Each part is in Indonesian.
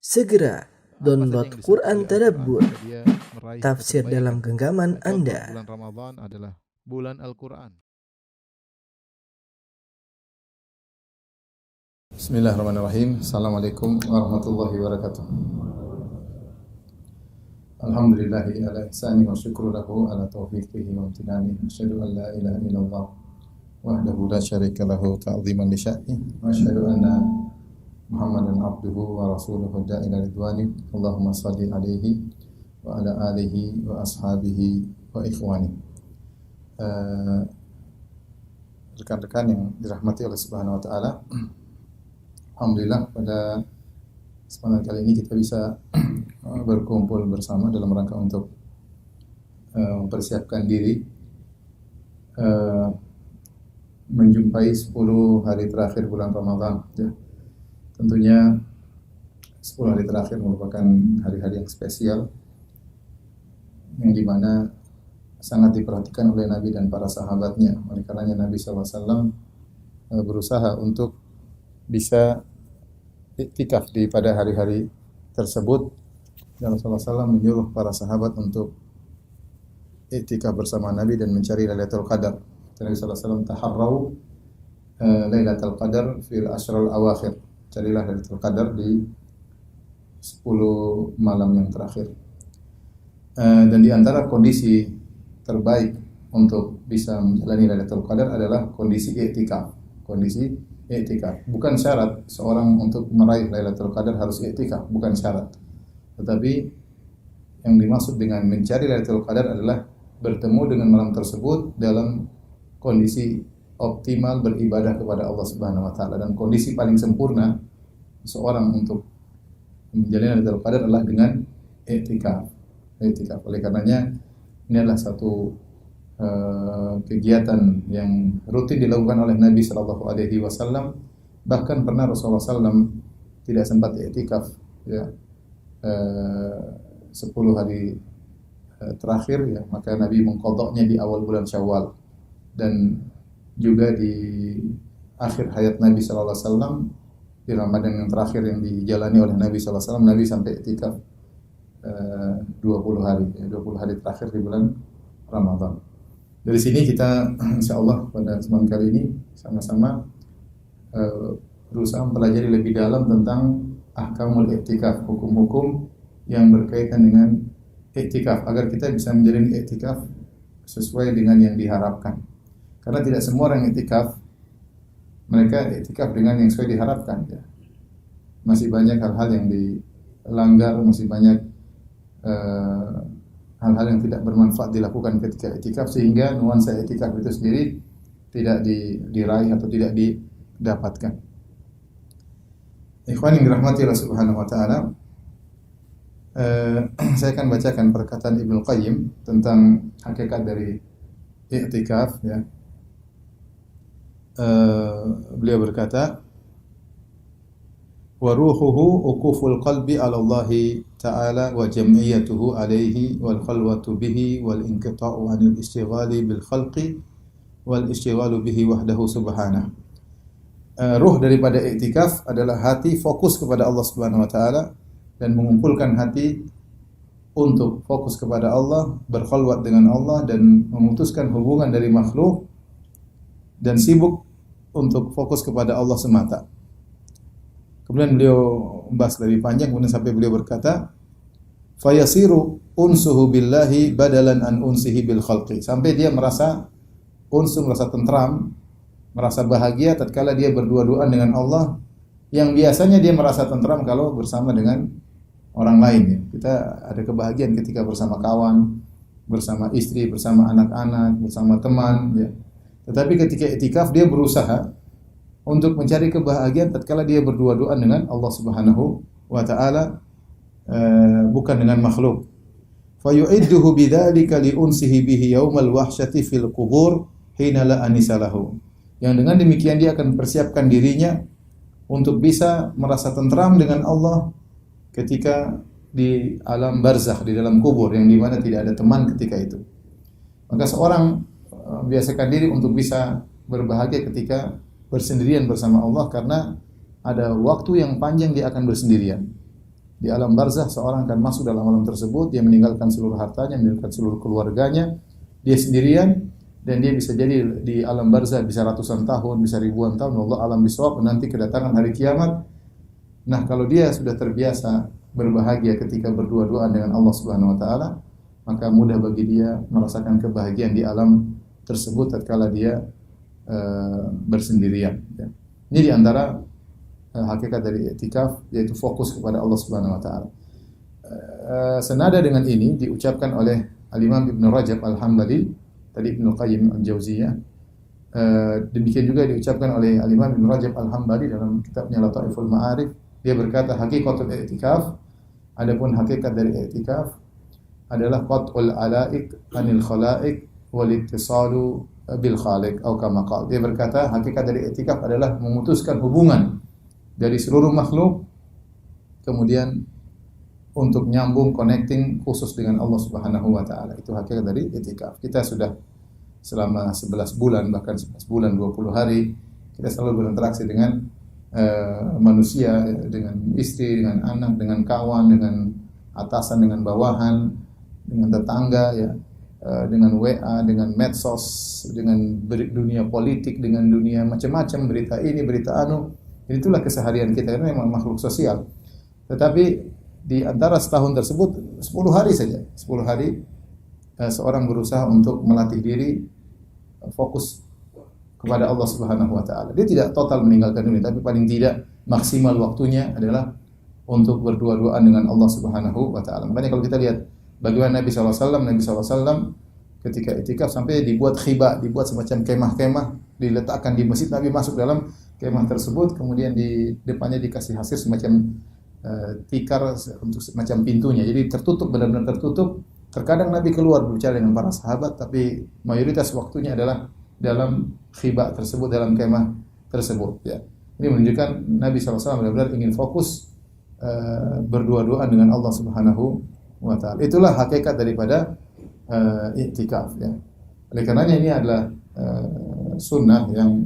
Segera download yang Quran disebut Tadabbur, Al-Quran, dia meraih tafsir kebaikan. dalam genggaman Kita tahu Anda. Bulan Ramadan adalah bulan Al-Quran. Bismillahirrahmanirrahim. Assalamualaikum warahmatullahi wabarakatuh. Alhamdulillahi ala ihsani wa syukru lahu ala taufiqihi wa amtinani. Asyhadu an la ilaha illallah wahdahu la syarika lahu ta'ziman li sya'ni. Wa asyhadu anna Muhammadan abduhu wa rasuluhu da'ila ridwani. Allahumma salli alaihi wa ala alihi wa ashabihi wa ikhwani. Rekan-rekan yang dirahmati oleh Subhanahu wa taala. Alhamdulillah pada kesempatan kali ini kita bisa berkumpul bersama dalam rangka untuk mempersiapkan diri menjumpai 10 hari terakhir bulan Ramadan. Ya. Tentunya 10 hari terakhir merupakan hari-hari yang spesial yang dimana sangat diperhatikan oleh Nabi dan para sahabatnya. Oleh karenanya Nabi SAW berusaha untuk bisa iktikaf pada hari-hari tersebut. Dan Rasulullah SAW menyuruh para sahabat untuk iktikaf bersama Nabi dan mencari Lailatul Qadar. Nabi SAW taharrau Lailatul Qadar fil ashrul awakhir. Carilah Lailatul Qadar di 10 malam yang terakhir. Dan di antara kondisi terbaik untuk bisa menjalani Lailatul Qadar adalah kondisi iktikaf. Kondisi i'tikaf. Bukan syarat seorang untuk meraih Lailatul Qadar harus i'tikaf, bukan syarat. Tetapi yang dimaksud dengan mencari Lailatul Qadar adalah bertemu dengan malam tersebut dalam kondisi optimal beribadah kepada Allah Subhanahu wa taala, dan kondisi paling sempurna seorang untuk menjalani Lailatul Qadar adalah dengan i'tikaf. I'tikaf. Oleh karenanya ini adalah satu kegiatan yang rutin dilakukan oleh Nabi Shallallahu Alaihi Wasallam. Bahkan pernah Rasulullah SAW tidak sempat i'tikaf, ya, 10 hari terakhir, ya, maka Nabi mengqadha'nya di awal bulan Syawal, dan juga di akhir hayat Nabi Shallallahu Alaihi Wasallam di Ramadan yang terakhir yang dijalani oleh Nabi Shallallahu Alaihi Wasallam, Nabi sampai i'tikaf 20 hari, ya, 20 hari terakhir di bulan Ramadan. Dari sini kita insyaallah pada kesempatan kali ini sama-sama berusaha mempelajari lebih dalam tentang ahkamul i'tikaf, hukum-hukum yang berkaitan dengan i'tikaf, agar kita bisa menjalani i'tikaf sesuai dengan yang diharapkan. Karena tidak semua orang i'tikaf mereka i'tikaf dengan yang sesuai diharapkan, ya. Masih banyak hal-hal yang dilanggar, masih banyak hal-hal yang tidak bermanfaat dilakukan ketika i'tikaf, sehingga nuansa i'tikaf itu sendiri tidak diraih atau tidak didapatkan. Ikhwan yang dirahmati Allah Subhanahu wa taala, saya akan bacakan perkataan Ibnu Qayyim tentang hakikat dari i'tikaf, ya. Beliau berkata, wa ruhuhu uquful qalbi 'ala Allah ta'ala wa jam'iyyatuhu 'alaihi wal khalwatu bihi wal inqita'u 'anil istighali bil khalqi wal istighalu bihi wahdahu subhanahu. Ruh daripada i'tikaf adalah hati fokus kepada Allah Subhanahu wa taala dan mengumpulkan hati untuk fokus kepada Allah, berkhalwat dengan Allah dan memutuskan hubungan dari makhluk dan sibuk untuk fokus kepada Allah semata. Kemudian beliau membahas lebih panjang, kemudian sampai beliau berkata, fayasiru unsuhu billahi badalan an unsihi bil khalqi. Sampai dia merasa unsu, merasa tentram, merasa bahagia tatkala dia berdua-duaan dengan Allah, yang biasanya dia merasa tentram kalau bersama dengan orang lain, ya. Kita ada kebahagiaan ketika bersama kawan, bersama istri, bersama anak-anak, bersama teman, ya. Tetapi ketika i'tikaf dia berusaha untuk mencari kebahagiaan tatkala dia berdua-duaan dengan Allah Subhanahu wa taala, bukan dengan makhluk. Fa yu'idduhu bidzalika li unsihi bihi yaumal wahsyati fil qubur hina la anisalahu. Yang dengan demikian dia akan persiapkan dirinya untuk bisa merasa tentram dengan Allah ketika di alam barzakh, di dalam kubur yang di mana tidak ada teman ketika itu. Maka seorang biasakan diri untuk bisa berbahagia ketika bersendirian bersama Allah, karena ada waktu yang panjang dia akan bersendirian. Di alam barzah seorang akan masuk dalam alam tersebut, dia meninggalkan seluruh hartanya, meninggalkan seluruh keluarganya, dia sendirian, dan dia bisa jadi di alam barzah bisa ratusan tahun, bisa ribuan tahun, Allah alam bisawab, nanti kedatangan hari kiamat. Nah, kalau dia sudah terbiasa berbahagia ketika berdua-duaan dengan Allah Subhanahu wa taala, maka mudah bagi dia merasakan kebahagiaan di alam tersebut tatkala dia bersendirian. Ya. Ini di antara hakikat dari i'tikaf, yaitu fokus kepada Allah Subhanahu wa taala. Senada dengan ini diucapkan oleh Al-Imam Ibn Rajab Al-Hambali, tadi Ibnu Qayyim Al-Jauziyah. Demikian juga diucapkan oleh Al-Imam Ibn Rajab Al-Hambali dalam kitabnya Lataiful Ma'arif. Dia berkata, hakikatul i'tikaf, adapun hakikat dari i'tikaf adalah qat'ul ala'iq anil khala'iq wal ittisalu bil khaliq atau kama qala. Dia berkata hakikat dari i'tikaf adalah memutuskan hubungan dari seluruh makhluk, kemudian untuk nyambung connecting khusus dengan Allah Subhanahu wa taala. Itu hakikat dari i'tikaf. Kita sudah selama 11 bulan, bahkan 11 bulan 20 hari kita selalu berinteraksi dengan manusia, dengan istri, dengan anak, dengan kawan, dengan atasan, dengan bawahan, dengan tetangga, ya, dengan WA, dengan medsos, dengan dunia politik, dengan dunia macam-macam, berita ini, berita anu. Itulah keseharian kita, karena memang makhluk sosial. Tetapi di antara setahun tersebut 10 hari saja, 10 hari seorang berusaha untuk melatih diri fokus kepada Allah Subhanahu wa taala. Dia tidak total meninggalkan dunia, tapi paling tidak maksimal waktunya adalah untuk berdua-duaan dengan Allah Subhanahu wa taala. Makanya kalau kita lihat bagaimana Nabi SAW ketika i'tikaf sampai dibuat khibah, dibuat semacam kemah-kemah, diletakkan di masjid, Nabi masuk dalam kemah tersebut, kemudian di depannya dikasih hasir semacam tikar untuk semacam pintunya. Jadi tertutup, benar-benar tertutup. Terkadang Nabi keluar berbicara dengan para sahabat, tapi mayoritas waktunya adalah dalam khibah tersebut, dalam kemah tersebut. Ya. Ini menunjukkan Nabi SAW benar-benar ingin fokus berdua-duaan dengan Allah Subhanahu wa taala. Itulah hakikat daripada i'tikaf. Ya. Oleh karenanya ini adalah sunnah yang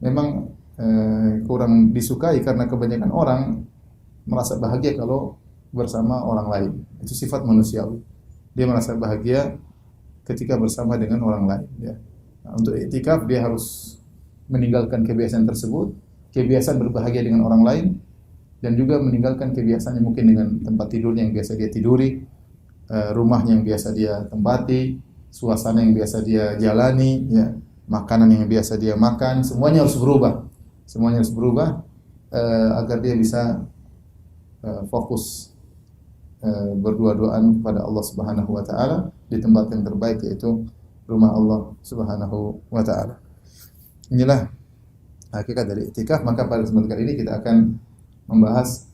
memang kurang disukai karena kebanyakan orang merasa bahagia kalau bersama orang lain. Itu sifat manusiawi. Dia merasa bahagia ketika bersama dengan orang lain. Ya. Nah, untuk i'tikaf dia harus meninggalkan kebiasaan tersebut, kebiasaan berbahagia dengan orang lain, dan juga meninggalkan kebiasaannya mungkin dengan tempat tidurnya yang biasa dia tiduri, rumahnya yang biasa dia tempati, suasana yang biasa dia jalani, ya, makanan yang biasa dia makan, semuanya harus berubah. Semuanya harus berubah agar dia bisa fokus berdua-duaan kepada Allah Subhanahu wa taala di tempat yang terbaik, yaitu rumah Allah Subhanahu wa taala. Inilah hakikat dari i'tikaf. Maka pada kesempatan kali ini kita akan membahas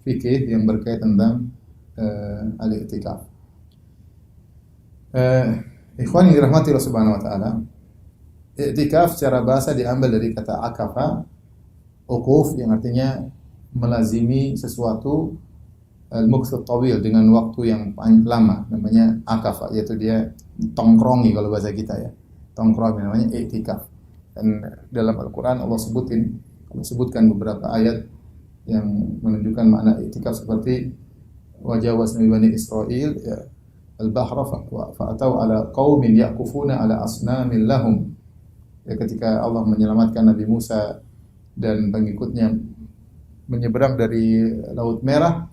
fikih yang berkaitan tentang al-i'tikaf. Ikhwan yang dirahmati Allah Subhanahu wa taala, i'tikaf secara bahasa diambil dari kata akafa, uquf, yang artinya melazimi sesuatu al-muqsad tawil, dengan waktu yang lama, namanya akafa, yaitu dia tongkrongi kalau bahasa kita, ya, tongkrongi, namanya i'tikaf. Dan dalam Al-Quran Allah sebutkan beberapa ayat yang menunjukkan makna i'tikaf, seperti wajawazna bani Israil, ya, al-bahra fa'atau ala qaumin yaqufuna ala asnamin lahum. Ya, ketika Allah menyelamatkan Nabi Musa dan pengikutnya menyeberang dari Laut Merah,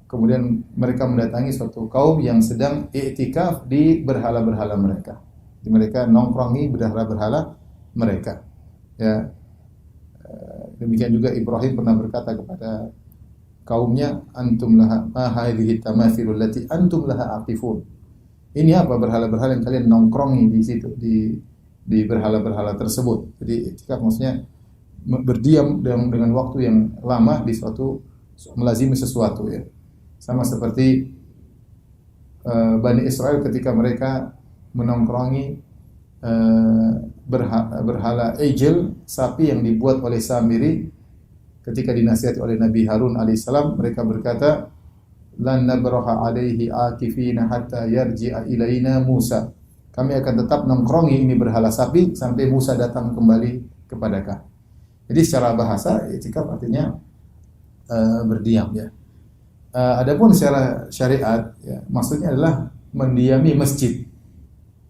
kemudian mereka mendatangi suatu kaum yang sedang i'tikaf di berhala-berhala mereka. Jadi mereka nongkrongi berhala-berhala mereka. Ya. Demikian juga Ibrahim pernah berkata kepada kaumnya, antum laha ma hadhihi tamathilul lati antum laha aqifun. Ini apa berhala-berhala yang kalian nongkrongi di situ, di berhala-berhala tersebut. Jadi i'tikaf maksudnya berdiam dengan waktu yang lama di suatu, melazimi sesuatu, ya. Sama seperti Bani Israel ketika mereka menongkrongi berhala ejel, sapi yang dibuat oleh Samiri. Ketika dinasihati oleh Nabi Harun alaihissalam, mereka berkata, lan nabraha alaihi akifina hatta yarji'a ilaina Musa. Kami akan tetap nongkrongi ini berhala sapi sampai Musa datang kembali kepada kami. Jadi secara bahasa i'tikaf artinya berdiam, ya. Adapun secara syariat, ya, maksudnya adalah mendiami masjid.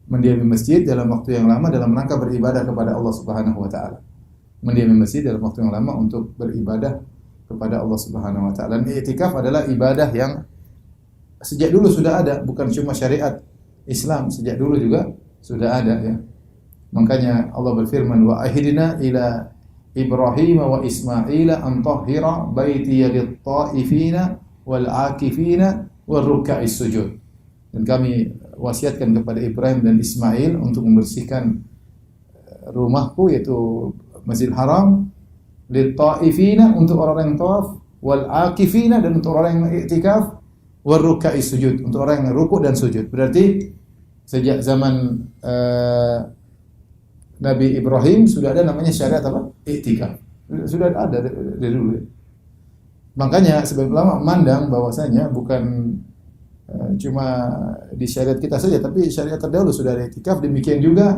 Mendiami masjid dalam waktu yang lama dalam rangka beribadah kepada Allah Subhanahu wa taala. Mendiami masjid dalam waktu yang lama untuk beribadah kepada Allah Subhanahu wa taala. Dan i'tikaf adalah ibadah yang sejak dulu sudah ada, bukan cuma syariat Islam, sejak dulu juga sudah ada, ya. Makanya Allah berfirman, wa ahidna ila Ibrahim wa Ismail an tahhira baitiya lit-ta'ifina wal 'akifina war ruk'is sujud. Dan kami wasiatkan kepada Ibrahim dan Ismail untuk membersihkan rumahku, yaitu Masjidil Haram, lit-ta'ifina untuk orang yang tawaf, wal 'akifina dan untuk orang yang i'tikaf, war ruk'is sujud untuk orang yang rukuk dan sujud. Berarti sejak zaman Nabi Ibrahim sudah ada namanya syariat apa? I'tikaf. Sudah ada dari dulu. Makanya sebagian ulama memandang bahwasanya bukan cuma di syariat kita saja, tapi syariat terdahulu sudah ada i'tikaf. Demikian juga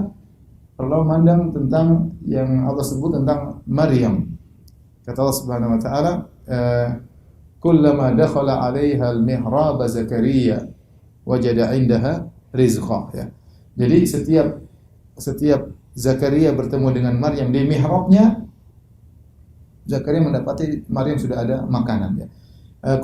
perlu memandang tentang yang Allah sebut tentang Maryam. Kata Allah Subhanahu wa taala, "Kullama dakhala 'alaiha al-mihrab Zakaria wajada 'indaha rizqa." Ya. Jadi setiap Zakaria bertemu dengan Maryam di mihrabnya, Zakaria mendapati Maryam sudah ada makanan, ya.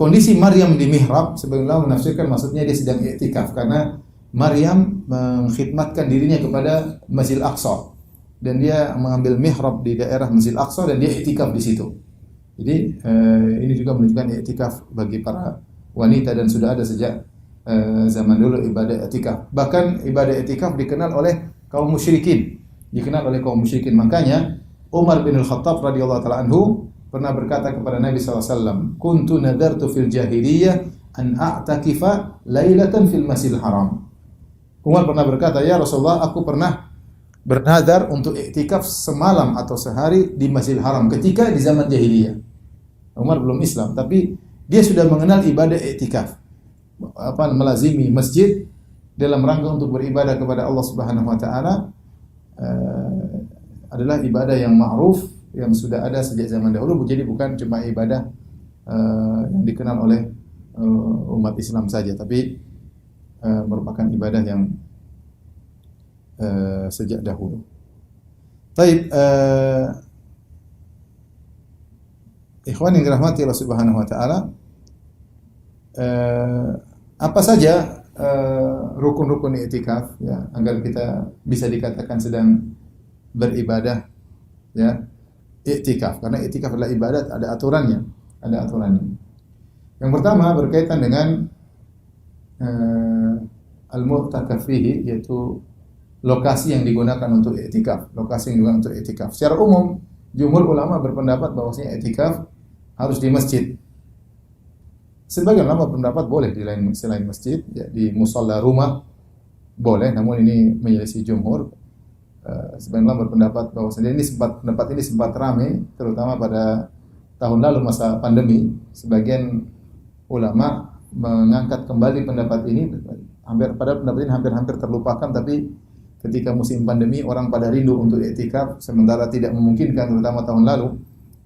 Kondisi Maryam di mihrab sebagian ulama menafsirkan maksudnya dia sedang i'tikaf karena Maryam mengkhidmatkan dirinya kepada Masjidil Aqsa dan dia mengambil mihrab di daerah Masjidil Aqsa dan dia i'tikaf di situ. Jadi ini juga menunjukkan i'tikaf bagi para wanita dan sudah ada sejak zaman dulu ibadah i'tikaf. Bahkan ibadah i'tikaf dikenal oleh kaum musyrikin. Makanya Umar bin Al-Khattab radhiyallahu taala anhu pernah berkata kepada Nabi sallallahu alaihi wasallam, "Kuntu nadartu fil jahiliyah an a'takifa lailatan fil Masjidil Haram." Umar pernah berkata, "Ya Rasulullah, aku pernah bernadar untuk i'tikaf semalam atau sehari di Masjidil Haram ketika di zaman jahiliyah." Umar belum Islam, tapi dia sudah mengenal ibadah i'tikaf. Melazimi masjid dalam rangka untuk beribadah kepada Allah Subhanahu wa taala. Adalah ibadah yang ma'ruf yang sudah ada sejak zaman dahulu, jadi bukan cuma ibadah yang dikenal oleh umat Islam saja, tapi merupakan ibadah yang sejak dahulu. Baik, ikhwan yang dirahmati Allah Subhanahu wa taala, apa saja rukun-rukun i'tikaf, ya, agar kita bisa dikatakan sedang beribadah, ya, i'tikaf. Karena i'tikaf adalah ibadat, ada aturannya. Yang pertama berkaitan dengan al-mu'takaf fihi, yaitu lokasi yang digunakan untuk i'tikaf. Secara umum, jumhur ulama berpendapat bahwasanya i'tikaf harus di masjid. Sebagian ulama berpendapat boleh di selain masjid, ya, di musalla rumah boleh, namun ini menyelisih jumhur. Sebagian ulama berpendapat bahwasanya pendapat ini sempat ramai, terutama pada tahun lalu masa pandemi. Sebagian ulama mengangkat kembali pendapat ini, pendapat ini hampir terlupakan, tapi ketika musim pandemi orang pada rindu untuk i'tikaf, sementara tidak memungkinkan, terutama tahun lalu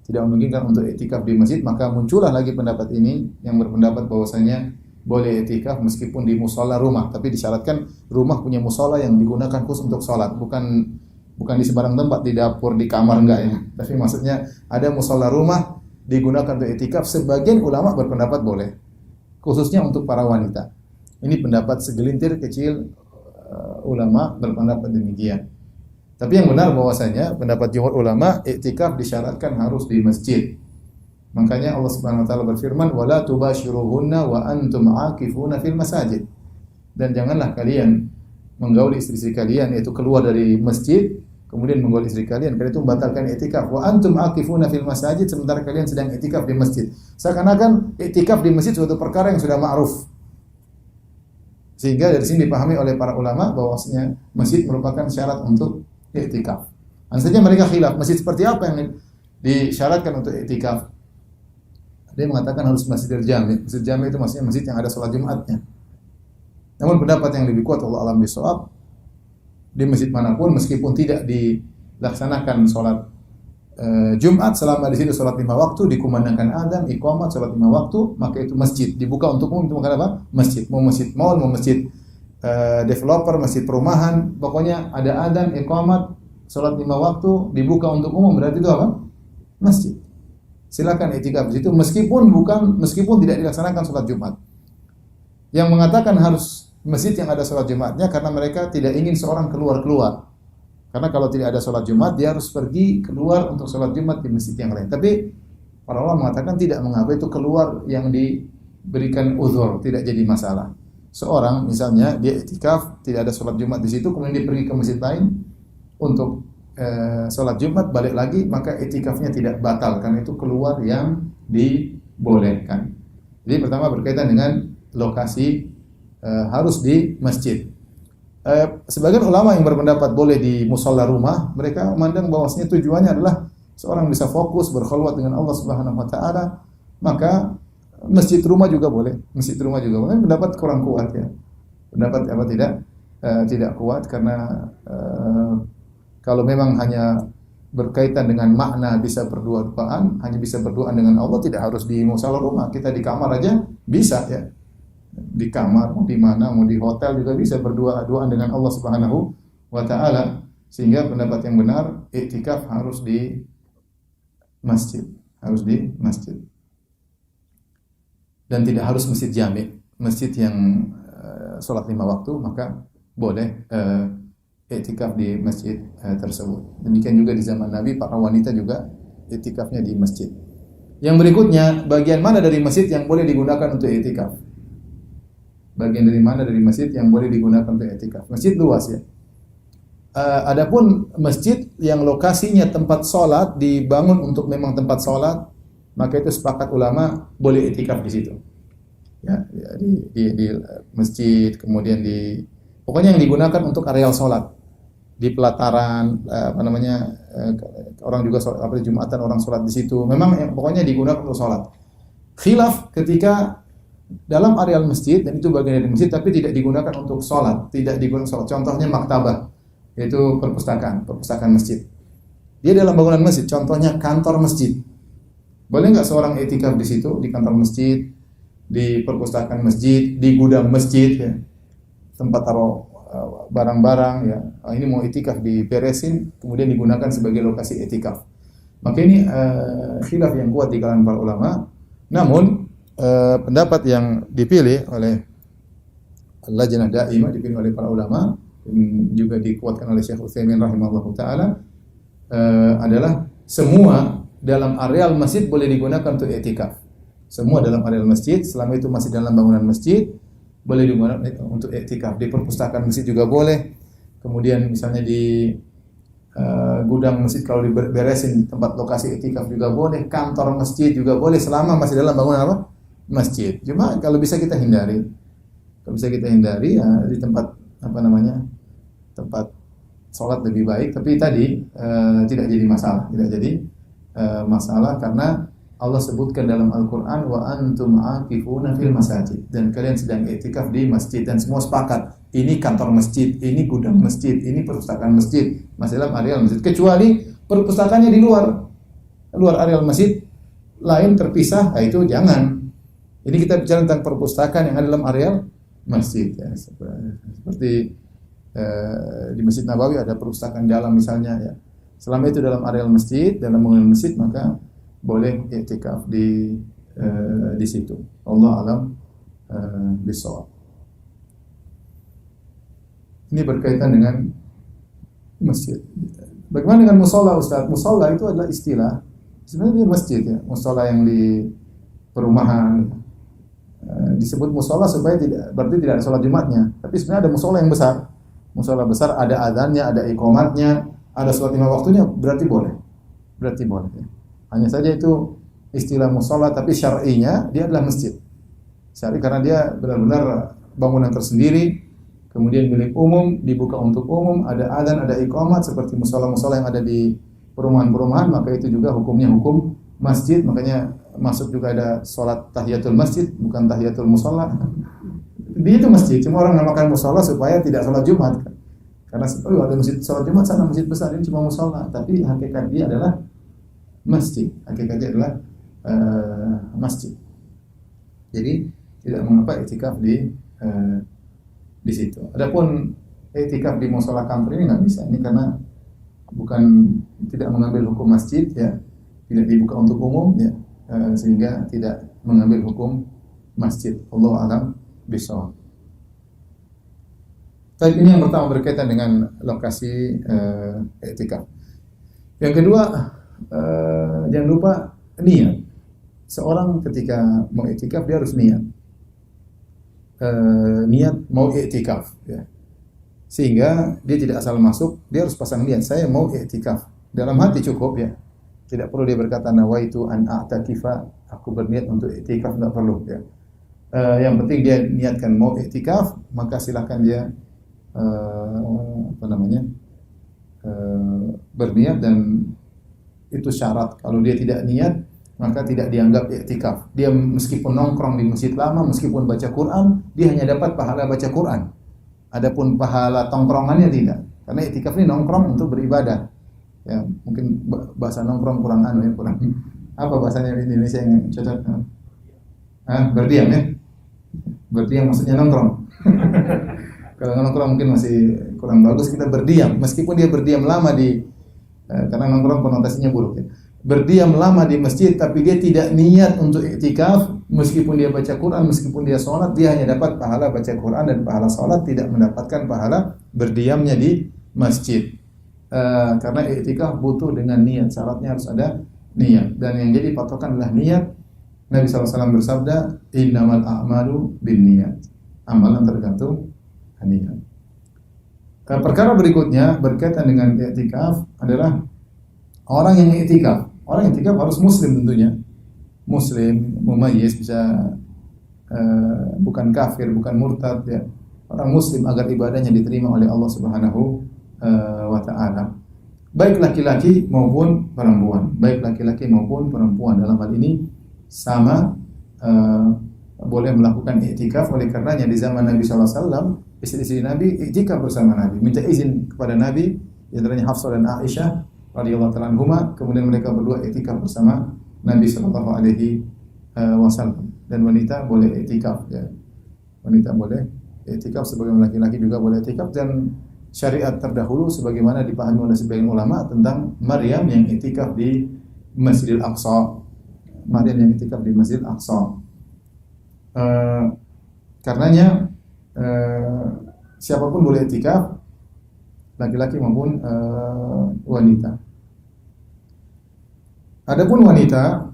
tidak memungkinkan untuk i'tikaf di masjid, maka muncullah lagi pendapat ini yang berpendapat bahwasanya boleh i'tikaf meskipun di musala rumah, tapi disyaratkan rumah punya musala yang digunakan khusus untuk salat, bukan di sembarang tempat, di dapur, di kamar, enggak, ya. Tapi maksudnya ada musala rumah digunakan untuk i'tikaf. Sebagian ulama berpendapat boleh, khususnya untuk para wanita. Ini pendapat segelintir kecil ulama berpendapat demikian. Tapi yang benar bahwasanya pendapat jumhur ulama, i'tikaf disyaratkan harus di masjid. Makanya Allah Subhanahu wa taala berfirman, "Wala tubashiruhunna wa antum 'akifuna fil masajid." Dan janganlah kalian menggauli istri-istri kalian, yaitu keluar dari masjid kemudian menggauli istri kalian, karena itu membatalkan i'tikaf. Wa antum 'akifuna fil masajid, sementara kalian sedang i'tikaf di masjid. Seakan-akan i'tikaf di masjid suatu perkara yang sudah ma'ruf. Sehingga dari sini dipahami oleh para ulama bahwasanya masjid merupakan syarat untuk i'tikaf. Hanya saja mereka khilaf, masjid seperti apa yang disyaratkan untuk i'tikaf. Dia mengatakan harus masjidil jami'. Masjid jami' itu maksudnya masjid yang ada salat Jumatnya. Namun pendapat yang lebih kuat, Allah alam bisawab, di masjid manapun meskipun tidak dilaksanakan salat Jumat selama di situ salat 5 waktu, dikumandangkan adzan, iqamat salat 5 waktu, maka itu masjid dibuka untuk umum. Itu makanya apa? Masjid. Mau masjid mall, mau masjid developer, masjid perumahan, pokoknya ada adzan, iqamat, salat 5 waktu dibuka untuk umum, berarti itu apa? Masjid. Silakan i'tikaf di situ meskipun tidak dilaksanakan salat Jumat. Yang mengatakan harus masjid yang ada salat Jumatnya karena mereka tidak ingin seorang keluar. Karena kalau tidak ada salat Jumat dia harus pergi keluar untuk salat Jumat di masjid yang lain. Tapi para ulama mengatakan tidak mengapa, itu keluar yang diberikan uzur, tidak jadi masalah. Seorang misalnya dia i'tikaf, tidak ada salat Jumat di situ, kemudian dia pergi ke masjid lain untuk salat Jumat, balik lagi, maka i'tikafnya tidak batal karena itu keluar yang dibolehkan. Jadi pertama berkaitan dengan lokasi, harus di masjid. Sebagian ulama yang berpendapat boleh di musholla rumah, mereka memandang bahwasanya tujuannya adalah seorang bisa fokus berkhulwat dengan Allah Subhanahu wa taala, maka masjid rumah juga boleh. Masjid rumah juga boleh. Pendapat kurang kuat ya. Pendapat apa tidak kuat karena kalau memang hanya berkaitan dengan makna bisa berdoa-doaan, hanya bisa berdoa dengan Allah, tidak harus di musholla rumah. Kita di kamar aja bisa ya. Di kamar, mau di mana, mau di hotel juga bisa berdoa-doaan dengan Allah Subhanahu wa taala. Sehingga pendapat yang benar, i'tikaf harus di masjid, harus di masjid. Dan tidak harus masjid jami', masjid yang salat 5 waktu, maka boleh i'tikaf di masjid tersebut. Demikian juga di zaman Nabi, para wanita juga i'tikafnya di masjid. Yang berikutnya, bagian mana dari masjid yang boleh digunakan untuk i'tikaf? Bagian dari mana dari masjid yang boleh digunakan untuk i'tikaf? Masjid luas ya. Adapun masjid yang lokasinya tempat sholat dibangun untuk memang tempat sholat, maka itu sepakat ulama boleh i'tikaf di situ. Ya, di masjid, kemudian pokoknya yang digunakan untuk areal sholat. Di pelataran, orang juga sholat, Jumatan orang sholat di situ. Memang pokoknya digunakan untuk sholat. Khilaf ketika dalam areal masjid, dan itu bagian dari masjid, tapi tidak digunakan untuk sholat, tidak digunakan sholat. Contohnya maktabah, yaitu perpustakaan masjid. Dia dalam bangunan masjid, contohnya kantor masjid. Boleh nggak seorang i'tikaf di situ, di kantor masjid, di perpustakaan masjid, di gudang masjid, ya, tempat taruh barang-barang, ya. Ini mau i'tikaf diberesin, kemudian digunakan sebagai lokasi i'tikaf. Maka ini khilaf yang kuat di kalangan para ulama. Namun pendapat yang dipilih oleh Lajnah Daimah, dipilih oleh para ulama, juga dikuatkan oleh Syekh Utsaimin rahimahullahu taala, adalah semua dalam areal masjid boleh digunakan untuk i'tikaf. Semua dalam areal masjid, selama itu masih dalam bangunan masjid, boleh digunakan untuk i'tikaf. Di perpustakaan masjid juga boleh. Kemudian misalnya di gudang masjid kalau diberesin tempat lokasi i'tikaf juga boleh. Kantor masjid juga boleh selama masih dalam bangunan apa? Masjid. Cuma kalau bisa kita hindari. Kalau bisa kita hindari ya di tempat tempat sholat lebih baik. Tapi tadi tidak jadi masalah. Tidak jadi masalah karena Allah sebutkan dalam Al-Quran wa antum aqifuna fil masajid, dan kalian sedang i'tikaf di masjid, dan semua sepakat ini kantor masjid, ini gudang masjid, ini perpustakaan masjid, masih dalam areal masjid, kecuali perpustakaannya di luar areal masjid lain terpisah, itu jangan. Ini kita bicara tentang perpustakaan yang ada dalam areal masjid ya. Seperti di Masjid Nabawi ada perpustakaan dalam misalnya ya. Selama itu dalam areal masjid, dalam bangunan masjid, maka boleh i'tikaf di situ. Allah alam bisawab. Ini berkaitan dengan masjid. Bagaimana dengan musholla, Ustaz? Musholla itu adalah istilah. Sebenarnya masjid ya, musholla yang di perumahan. Disebut musholla supaya berarti tidak ada sholat Jumatnya. Tapi sebenarnya ada musholla yang besar. Musholla besar ada adzannya, ada iqamatnya, ada sholat 5 waktunya, berarti boleh. Berarti boleh ya. Hanya saja itu istilah musholla, tapi syar'inya dia adalah masjid. Syar'i karena dia benar-benar bangunan tersendiri, kemudian milik umum, dibuka untuk umum, ada adzan, ada iqamat seperti musholla-musholla yang ada di perumahan-perumahan, maka itu juga hukumnya hukum masjid. Makanya masuk juga ada sholat tahiyatul masjid, bukan tahiyatul musholla. Dia itu masjid, cuma orang namakan musholla supaya tidak sholat Jumat. Karena ada masjid sholat Jumat sana, masjid besar, ini cuma musholla, tapi hakikat dia adalah masjid. Hakikatnya adalah masjid. Jadi tidak mengapa iktikaf di situ. Adapun iktikaf di mushola kantor ini nggak bisa. Ini karena bukan tidak mengambil hukum masjid ya, tidak dibuka untuk umum ya, sehingga tidak mengambil hukum masjid. Allahu a'lam bishawab. Tapi ini yang pertama berkaitan dengan lokasi iktikaf. Yang kedua, jangan lupa niat. Seorang ketika mau iktikaf dia harus niat. Niat mau iktikaf ya. Sehingga dia tidak asal masuk, dia harus pasang niat, saya mau iktikaf. Dalam hati cukup ya. Tidak perlu dia berkata nawaitu an a'takifa, aku berniat untuk iktikaf, enggak perlu ya. Yang penting dia niatkan mau iktikaf, maka silakan dia berniat, dan itu syarat. Kalau dia tidak niat, maka tidak dianggap iktikaf. Dia meskipun nongkrong di masjid lama, meskipun baca Quran, dia hanya dapat pahala baca Quran. Adapun pahala tongkrongannya tidak. Karena iktikaf ini nongkrong untuk beribadah. Ya, mungkin bahasa nongkrong kurang kurang apa bahasanya di Indonesia yang cocok? Berdiam ya. Berdiam maksudnya nongkrong. Kalau nongkrong mungkin masih kurang bagus, kita berdiam. Meskipun dia berdiam lama karena nongkrong konotasinya buruk ya. Berdiam lama di masjid tapi dia tidak niat untuk iktikaf, meskipun dia baca Quran, meskipun dia sholat, dia hanya dapat pahala baca Quran dan pahala sholat, tidak mendapatkan pahala berdiamnya di masjid. Karena iktikaf butuh dengan niat, syaratnya harus ada niat, dan yang jadi patokan adalah niat. Nabi SAW bersabda, innamal a'malu binniyat. Amalan tergantung niat. Perkara berikutnya berkaitan dengan iktikaf adalah orang yang iktikaf. Orang yang iktikaf harus muslim tentunya. Muslim, mumayyiz, bisa bukan kafir, bukan murtad ya. Orang muslim agar ibadahnya diterima oleh Allah Subhanahu wa taala. Baik laki-laki maupun perempuan. Baik laki-laki maupun perempuan dalam hal ini sama boleh melakukan iktikaf. Oleh karenanya di zaman Nabi sallallahu alaihi wasallam, istri-istri Nabi iktikaf bersama Nabi, minta izin kepada Nabi, di antaranya Hafsah dan Aisyah radhiyallahu ta'ala anhuma, kemudian mereka berdua iktikaf bersama Nabi sallallahu alaihi wasallam. Dan wanita boleh iktikaf ya. Wanita boleh iktikaf sebagaimana laki-laki juga boleh iktikaf, dan syariat terdahulu sebagaimana dipahami oleh sebagian ulama tentang Maryam yang iktikaf di Masjidil Aqsa. Maryam yang iktikaf di Masjidil Aqsa. Karenanya siapapun boleh iktikaf, laki-laki maupun wanita. Adapun wanita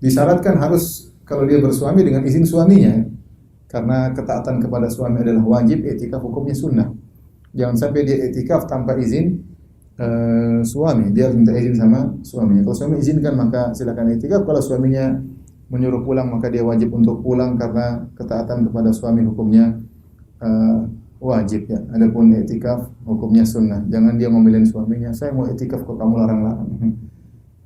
disyaratkan harus kalau dia bersuami dengan izin suaminya, karena ketaatan kepada suami adalah wajib, iktikaf hukumnya sunnah. Jangan sampai dia iktikaf tanpa izin suami, dia harus minta izin sama suaminya. Kalau suami izinkan maka silakan iktikaf. Kalau suaminya menyuruh pulang maka dia wajib untuk pulang, karena ketaatan kepada suami hukumnya wajib ya. Adapun iktikaf hukumnya sunnah. Jangan dia memilih suaminya, saya mau iktikaf kok kamu larang-larang.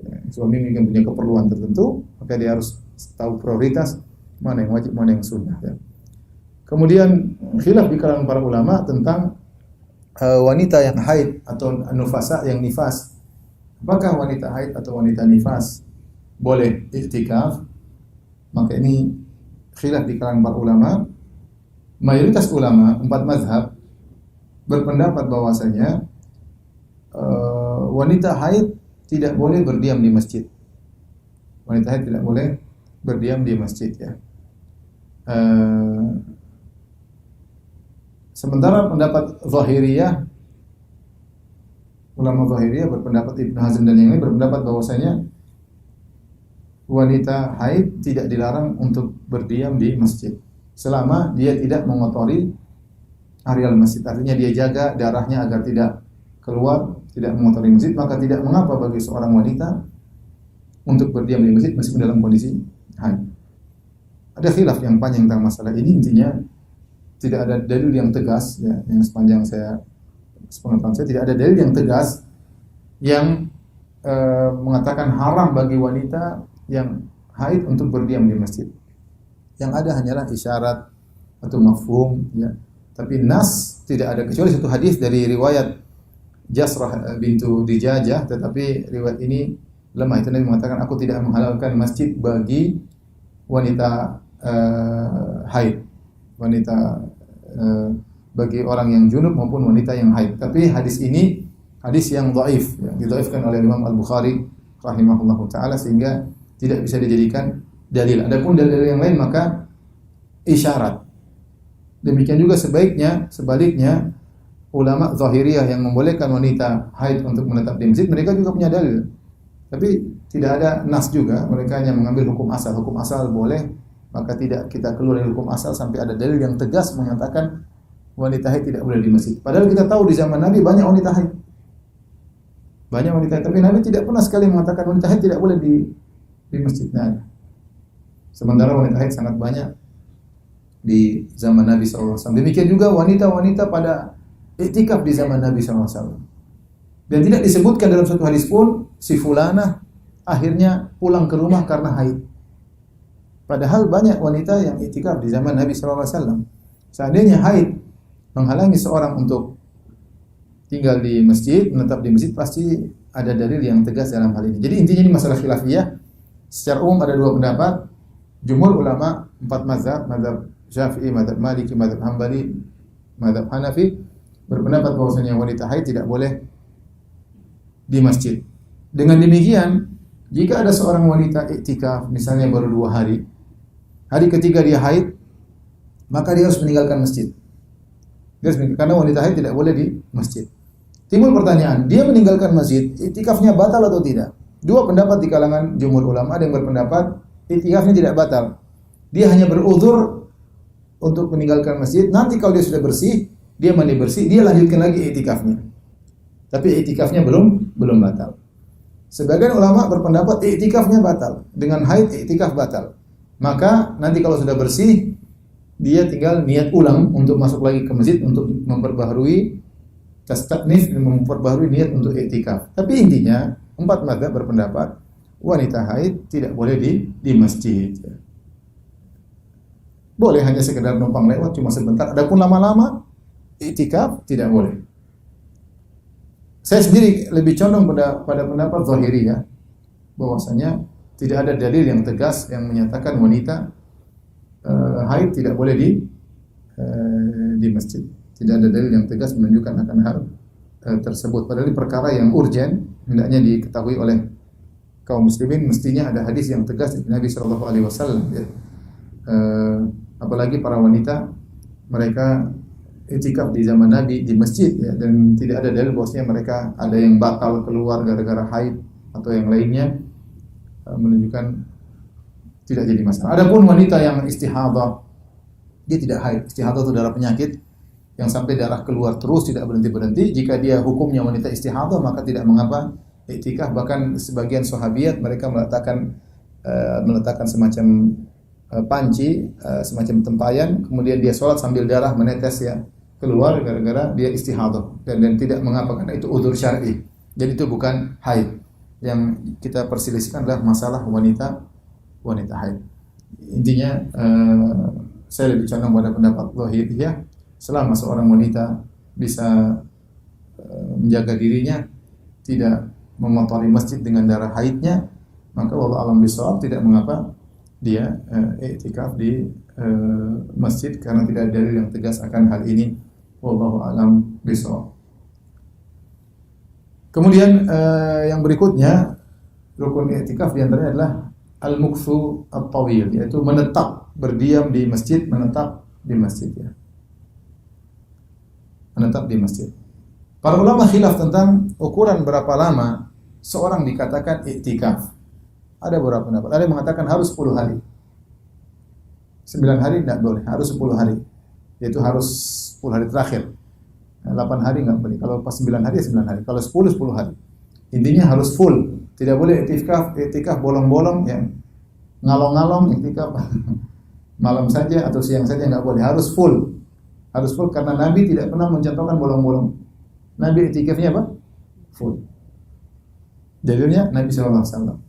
Ya, suami mungkin punya keperluan tertentu, maka dia harus tahu prioritas mana yang wajib, mana yang sunnah ya. Kemudian khilaf di kalangan para ulama tentang wanita yang haid atau nufasa yang nifas. Apakah wanita haid atau wanita nifas boleh iktikaf? Maka ini khilaf di kalangan para ulama. Mayoritas ulama 4 mazhab berpendapat bahwasanya wanita haid tidak boleh berdiam di masjid. Wanita haid tidak boleh berdiam di masjid ya. Sementara pendapat Zahiriyah, ulama Zahiriyah berpendapat, Ibnu Hazm dan yang lain berpendapat bahwasanya wanita haid tidak dilarang untuk berdiam di masjid selama dia tidak mengotori areal masjid. Artinya dia jaga darahnya agar tidak keluar, tidak mengotori masjid, maka tidak mengapa bagi seorang wanita untuk berdiam di masjid meskipun dalam kondisi haid. Ada khilaf yang panjang tentang masalah ini. Intinya tidak ada dalil yang tegas ya, yang sepanjang sepengetahuan saya tidak ada dalil yang tegas yang mengatakan haram bagi wanita yang haid untuk berdiam di masjid. Yang ada hanyalah isyarat atau mafhum ya. Tapi nas tidak ada, kecuali satu hadis dari riwayat Jasrah bintu Dijajah, tetapi riwayat ini lemah. Itu Nabi mengatakan, aku tidak menghalalkan masjid bagi wanita haid, wanita bagi orang yang junub maupun wanita yang haid. Tapi hadis ini hadis yang dhaif, ya, didhaifkan oleh Imam Al-Bukhari rahimahullahu taala sehingga tidak bisa dijadikan dalil. Adapun dalil yang lain maka isyarat. Demikian juga sebaliknya ulama Zahiriyah yang membolehkan wanita haid untuk menetap di masjid, mereka juga punya dalil. Tapi tidak ada nas juga, mereka hanya mengambil hukum asal. Hukum asal boleh, maka tidak kita keluar dari hukum asal sampai ada dalil yang tegas menyatakan wanita haid tidak boleh di masjid. Padahal kita tahu di zaman Nabi banyak wanita haid. Banyak wanita haid, tapi Nabi tidak pernah sekali mengatakan wanita haid tidak boleh di masjid. Nah, sementara wanita haid sangat banyak di zaman Nabi SAW. Demikian juga wanita-wanita pada iktikaf di zaman Nabi SAW. Dan tidak disebutkan dalam satu hadis pun si fulanah akhirnya pulang ke rumah karena haid. Padahal banyak wanita yang iktikaf di zaman Nabi SAW. Seandainya haid menghalangi seorang untuk tinggal di masjid, menetap di masjid, pasti ada dalil yang tegas dalam hal ini. Jadi intinya ini masalah khilafiyah. Secara umum ada dua pendapat. Jumhur ulama 4 mazhab, mazhab Syafi'i, mazhab Maliki, mazhab Hambali, mazhab Hanafi berpendapat bahwasanya wanita haid tidak boleh di masjid. Dengan demikian, jika ada seorang wanita iktikaf misalnya baru 2 hari, hari ketiga dia haid, maka dia harus meninggalkan masjid. Karena wanita haid tidak boleh di masjid. Timbul pertanyaan, dia meninggalkan masjid, iktikafnya batal atau tidak? Dua pendapat di kalangan jumhur ulama. Ada yang berpendapat iktikafnya tidak batal. Dia hanya beruzur untuk meninggalkan masjid. Nanti kalau dia sudah bersih, dia mandi bersih, dia lanjutkan lagi iktikafnya. Tapi iktikafnya belum batal. Sebagian ulama berpendapat iktikafnya batal. Dengan haid iktikaf batal. Maka nanti kalau sudah bersih, dia tinggal niat ulang untuk masuk lagi ke masjid untuk memperbaharui tastaknif, memperbaharui niat untuk iktikaf. Tapi intinya 4 mazhab berpendapat wanita haid tidak boleh di masjid. Boleh hanya sekedar numpang lewat cuma sebentar. Adapun lama-lama iktikaf tidak boleh. Saya sendiri lebih condong pada pendapat Zahiri ya, bahwasanya tidak ada dalil yang tegas yang menyatakan wanita haid tidak boleh di masjid. Tidak ada dalil yang tegas menunjukkan akan hal tersebut. Padahal ini perkara yang urgen, hendaknya diketahui oleh kaum muslimin. Mestinya ada hadis yang tegas dari Nabi Shallallahu Alaihi Wasallam. Ya. Apalagi para wanita, mereka iktikaf di zaman Nabi di masjid, ya, dan tidak ada dalil bahwasanya mereka ada yang batal keluar gara-gara haid atau yang lainnya, menunjukkan tidak jadi masalah. Adapun wanita yang istihadah, dia tidak haid. Istihadah itu adalah penyakit yang sampai darah keluar terus tidak berhenti-berhenti. Jika dia hukumnya wanita istihadah, maka tidak mengapa iktikaf. Bahkan sebagian sahabiat mereka meletakkan semacam panci, semacam tempayan, kemudian dia sholat sambil darah menetes ya keluar gara-gara dia istihadah, dan tidak mengapa karena itu udzur syar'i. Jadi itu bukan haid. Yang kita perselisihkan adalah masalah wanita haid. Intinya saya lebih condong pada pendapat Zahiriyah, selama seorang wanita bisa menjaga dirinya, tidak mengotori masjid dengan darah haidnya, maka wallahu a'lam bishawab, tidak mengapa dia iktikaf di masjid karena tidak ada dalil yang tegas akan hal ini. Wallahu a'lam bishawab. Kemudian yang berikutnya rukun iktikaf di antaranya adalah al-mukthu at-tawil, yaitu menetap, berdiam di masjid, menetap di masjid ya. Menetap di masjid. Para ulama khilaf tentang ukuran berapa lama seorang dikatakan iktikaf. Ada beberapa pendapat. Ada yang mengatakan harus 10 hari. 9 hari tidak boleh, harus 10 hari. Yaitu harus 10 hari terakhir. 8 hari enggak boleh. Kalau pas 9 hari ya 9 hari. Kalau 10 hari. Intinya harus full. Tidak boleh iktikaf bolong-bolong yang ngalong-ngalong iktikaf malam saja atau siang saja, enggak boleh. Harus full. Harus full karena Nabi tidak pernah mencontohkan bolong-bolong. Nabi iktikafnya apa? Full. Dalilnya Nabi SAW.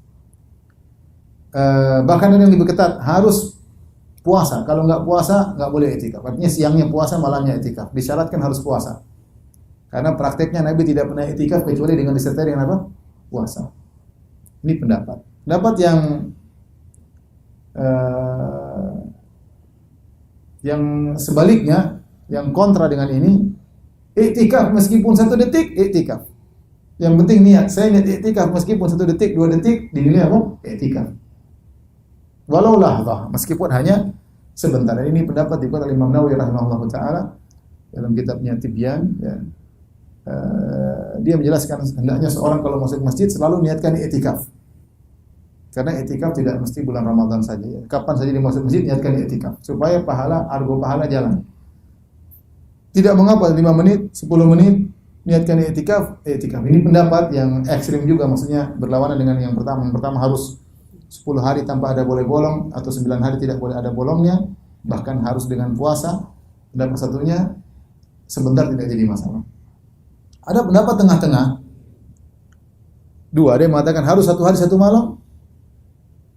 Bahkan ada yang lebih ketat, harus puasa. Kalau enggak puasa, enggak boleh iktikaf. Artinya siangnya puasa, malamnya iktikaf. Disyaratkan harus puasa. Karena prakteknya Nabi tidak pernah i'tikaf kecuali dengan disertai dengan apa? Puasa. Ini pendapat. Pendapat yang sebaliknya, yang kontra dengan ini, i'tikaf meskipun 1 detik, i'tikaf. Yang penting niat. Saya niat i'tikaf meskipun 1 detik, 2 detik, dinilai apa? I'tikaf. Walau lahzah, meskipun hanya sebentar. Ini pendapat dibuat oleh Imam Nawawi rahimahullahu taala dalam kitabnya Tibyan, ya. Dia menjelaskan hendaknya seorang kalau masuk masjid selalu niatkan i'tikaf. Karena i'tikaf tidak mesti bulan Ramadan saja, ya. Kapan saja dia masuk masjid niatkan i'tikaf supaya argo pahala jalan. Tidak mengapa 5 menit, 10 menit niatkan i'tikaf. Ini pendapat yang ekstrim juga, maksudnya berlawanan dengan yang pertama. Yang pertama harus 10 hari tanpa ada boleh bolong atau 9 hari tidak boleh ada bolongnya, bahkan harus dengan puasa. Pendapat satunya sebentar tidak jadi masalah. Ada pendapat tengah-tengah. 2, ada yang mengatakan harus 1 hari 1 malam.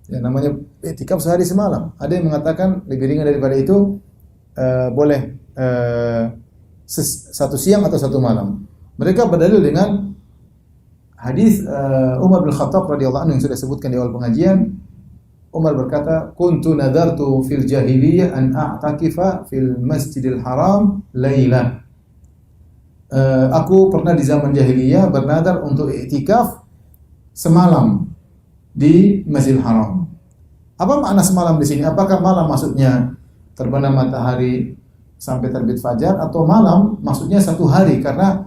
Ya, namanya i'tikaf sehari semalam. Ada yang mengatakan lebih ringan daripada itu, boleh 1 siang atau 1 malam. Mereka berdalil dengan hadis Umar bin Khattab radhiyallahu anhu yang sudah disebutkan di awal pengajian. Umar berkata, "Kuntu nadartu fil jahiliyah an a'takifa fil Masjidil Haram lailan." Aku pernah di zaman jahiliyah bernadar untuk i'tikaf semalam di Masjidil Haram. Apa makna semalam di sini? Apakah malam maksudnya terbenam matahari sampai terbit fajar, atau malam maksudnya 1 hari? Karena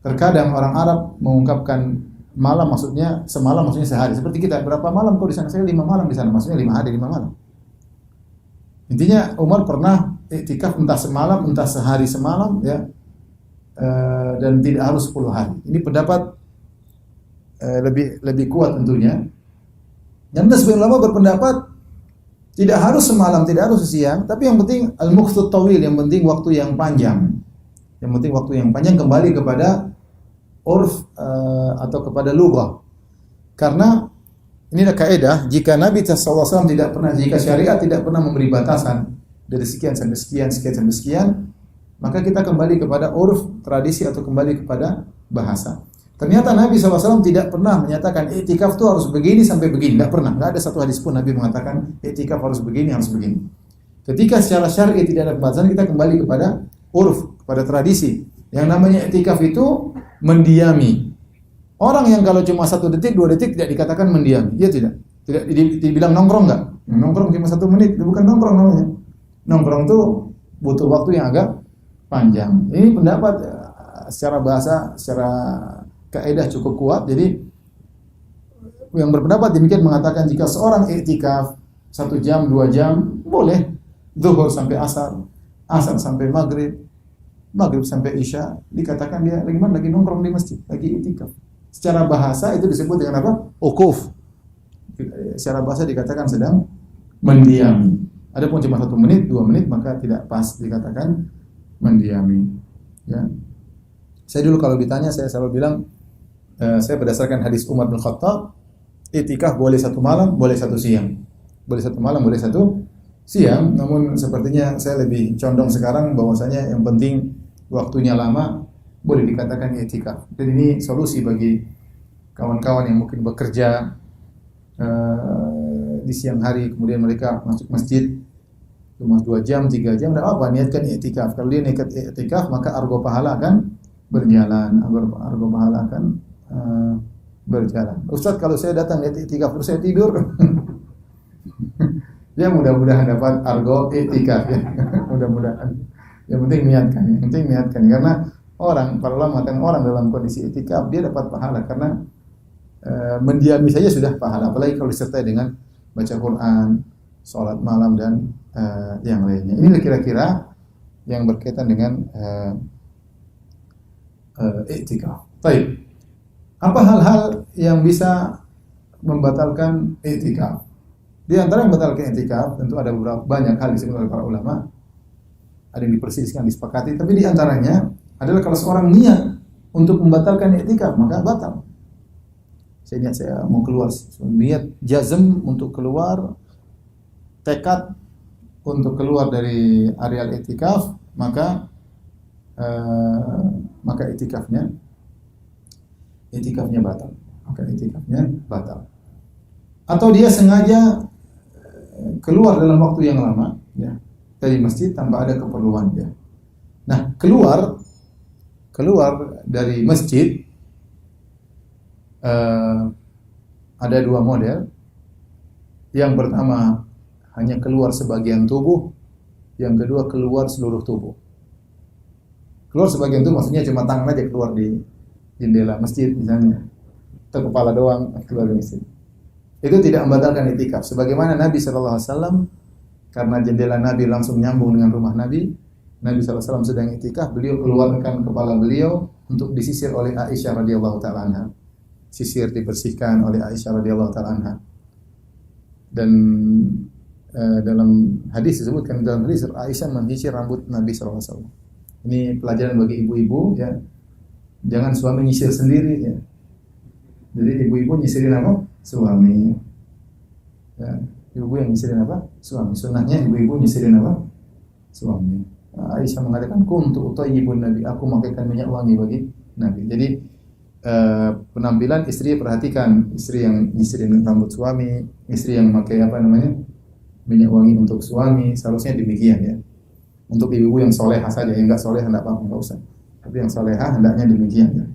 terkadang orang Arab mengungkapkan malam maksudnya semalam, maksudnya sehari. Seperti kita, berapa malam kau di sana? Saya 5 malam di sana, maksudnya 5 hari 5 malam. Intinya Umar pernah i'tikaf entah semalam entah sehari semalam, ya. Dan tidak harus 10 hari. Ini pendapat lebih kuat tentunya. Dan sebagian ulama berpendapat tidak harus semalam, tidak harus siang, tapi yang penting al-muqtut tawil, yang penting waktu yang panjang. Yang penting waktu yang panjang, kembali kepada urf atau kepada lughah. Karena ini ada kaidah, jika Nabi SAW tidak pernah, jika syariat tidak pernah memberi batasan dari sekian sampai sekian, sekian sampai sekian, maka kita kembali kepada urf, tradisi, atau kembali kepada bahasa. Ternyata Nabi SAW tidak pernah menyatakan i'tikaf itu harus begini sampai begini. Tidak pernah. Tidak ada satu hadis pun Nabi mengatakan i'tikaf harus begini, harus begini. Ketika secara syar'i tidak ada batasan, kita kembali kepada urf, kepada tradisi. Yang namanya i'tikaf itu mendiami. Orang yang kalau cuma 1 detik, 2 detik tidak dikatakan mendiami. Dia tidak dibilang nongkrong enggak? Nongkrong cuma 1 menit, itu bukan nongkrong namanya. Nongkrong itu butuh waktu yang agak panjang. Ini pendapat secara bahasa, secara kaidah cukup kuat. Jadi yang berpendapat demikian mengatakan jika seorang i'tikaf 1 jam, 2 jam, boleh. Zuhur sampai asar, asar sampai maghrib, maghrib sampai isya, dikatakan dia lagi nongkrong di masjid, lagi i'tikaf. Secara bahasa itu disebut dengan apa? Ukuf. Secara bahasa dikatakan sedang mendiami. Adapun cuma 1 menit, 2 menit, maka tidak pas dikatakan mendiami. Ya. Saya dulu kalau ditanya, saya selalu bilang, saya berdasarkan hadis Umar bin Khattab, i'tikaf boleh 1 malam, boleh 1 siang. Boleh 1 malam, boleh 1 siang. Namun sepertinya saya lebih condong sekarang bahwasanya yang penting waktunya lama, boleh dikatakan i'tikaf. Dan ini solusi bagi kawan-kawan yang mungkin bekerja di siang hari, kemudian mereka masuk masjid cuma 2 jam, 3 jam, tidak apa, niatkan i'tikaf. Kalau dia niat i'tikaf, maka argo pahala akan berjalan, argo pahala akan berjalan. Ustaz, kalau saya datang niat i'tikaf terus saya tidur, ya mudah-mudahan dapat argo i'tikaf, ya. Mudah-mudahan. Yang penting niatkan, karena para ulama mengatakan orang dalam kondisi i'tikaf dia dapat pahala karena mendiami saja sudah pahala, apalagi kalau disertai dengan baca Quran, salat malam, dan yang lainnya. Ini kira-kira yang berkaitan dengan i'tikaf. Baik. Apa hal-hal yang bisa membatalkan i'tikaf? Di antara yang membatalkan i'tikaf tentu ada banyak hal disebut oleh para ulama. Ada yang diperselisihkan, disepakati, tapi di antaranya adalah kalau seorang niat untuk membatalkan i'tikaf, maka batal. Saya mau keluar, niat jazm untuk keluar, tekad untuk keluar dari areal i'tikaf, maka maka itikafnya batal. Maka itikafnya batal. Atau dia sengaja keluar dalam waktu yang lama, ya, dari masjid tanpa ada keperluan, ya. Nah, keluar dari masjid ada dua model. Yang pertama hanya keluar sebagian tubuh, yang kedua keluar seluruh tubuh. Keluar sebagian tubuh maksudnya cuma tangan aja keluar di jendela masjid misalnya, atau kepala doang keluar dari masjid. Itu tidak membatalkan itikaf. Sebagaimana Nabi SAW, karena jendela Nabi langsung nyambung dengan rumah Nabi, Nabi SAW sedang itikaf, beliau keluarkan kepala beliau untuk disisir oleh Aisyah radhiyallahu taala anha. Sisir dibersihkan oleh Aisyah radhiyallahu taala anha. Dan dalam hadis disebutkan, dalam hadis Aisyah menyisir rambut Nabi SAW. Ini pelajaran bagi ibu-ibu, ya. Jangan suami nyisir sendiri, ya. Jadi ibu-ibu nyisirin apa? Suami. Ya, ibu yang nyisirin apa? Suami. Sunnahnya ibu-ibu nyisirin apa? Suami. Aisyah mengatakan kuntu utayyibun Nabi, aku memakaikan minyak wangi bagi Nabi. Jadi penampilan istri, perhatikan istri yang nyisirin rambut suami, istri yang memakai minyak wangi untuk suami, seharusnya demikian, ya. Untuk ibu-ibu yang solehah saja, yang enggak solehah enggak apa-apa, enggak usah. Tapi yang solehah hendaknya demikian, ya.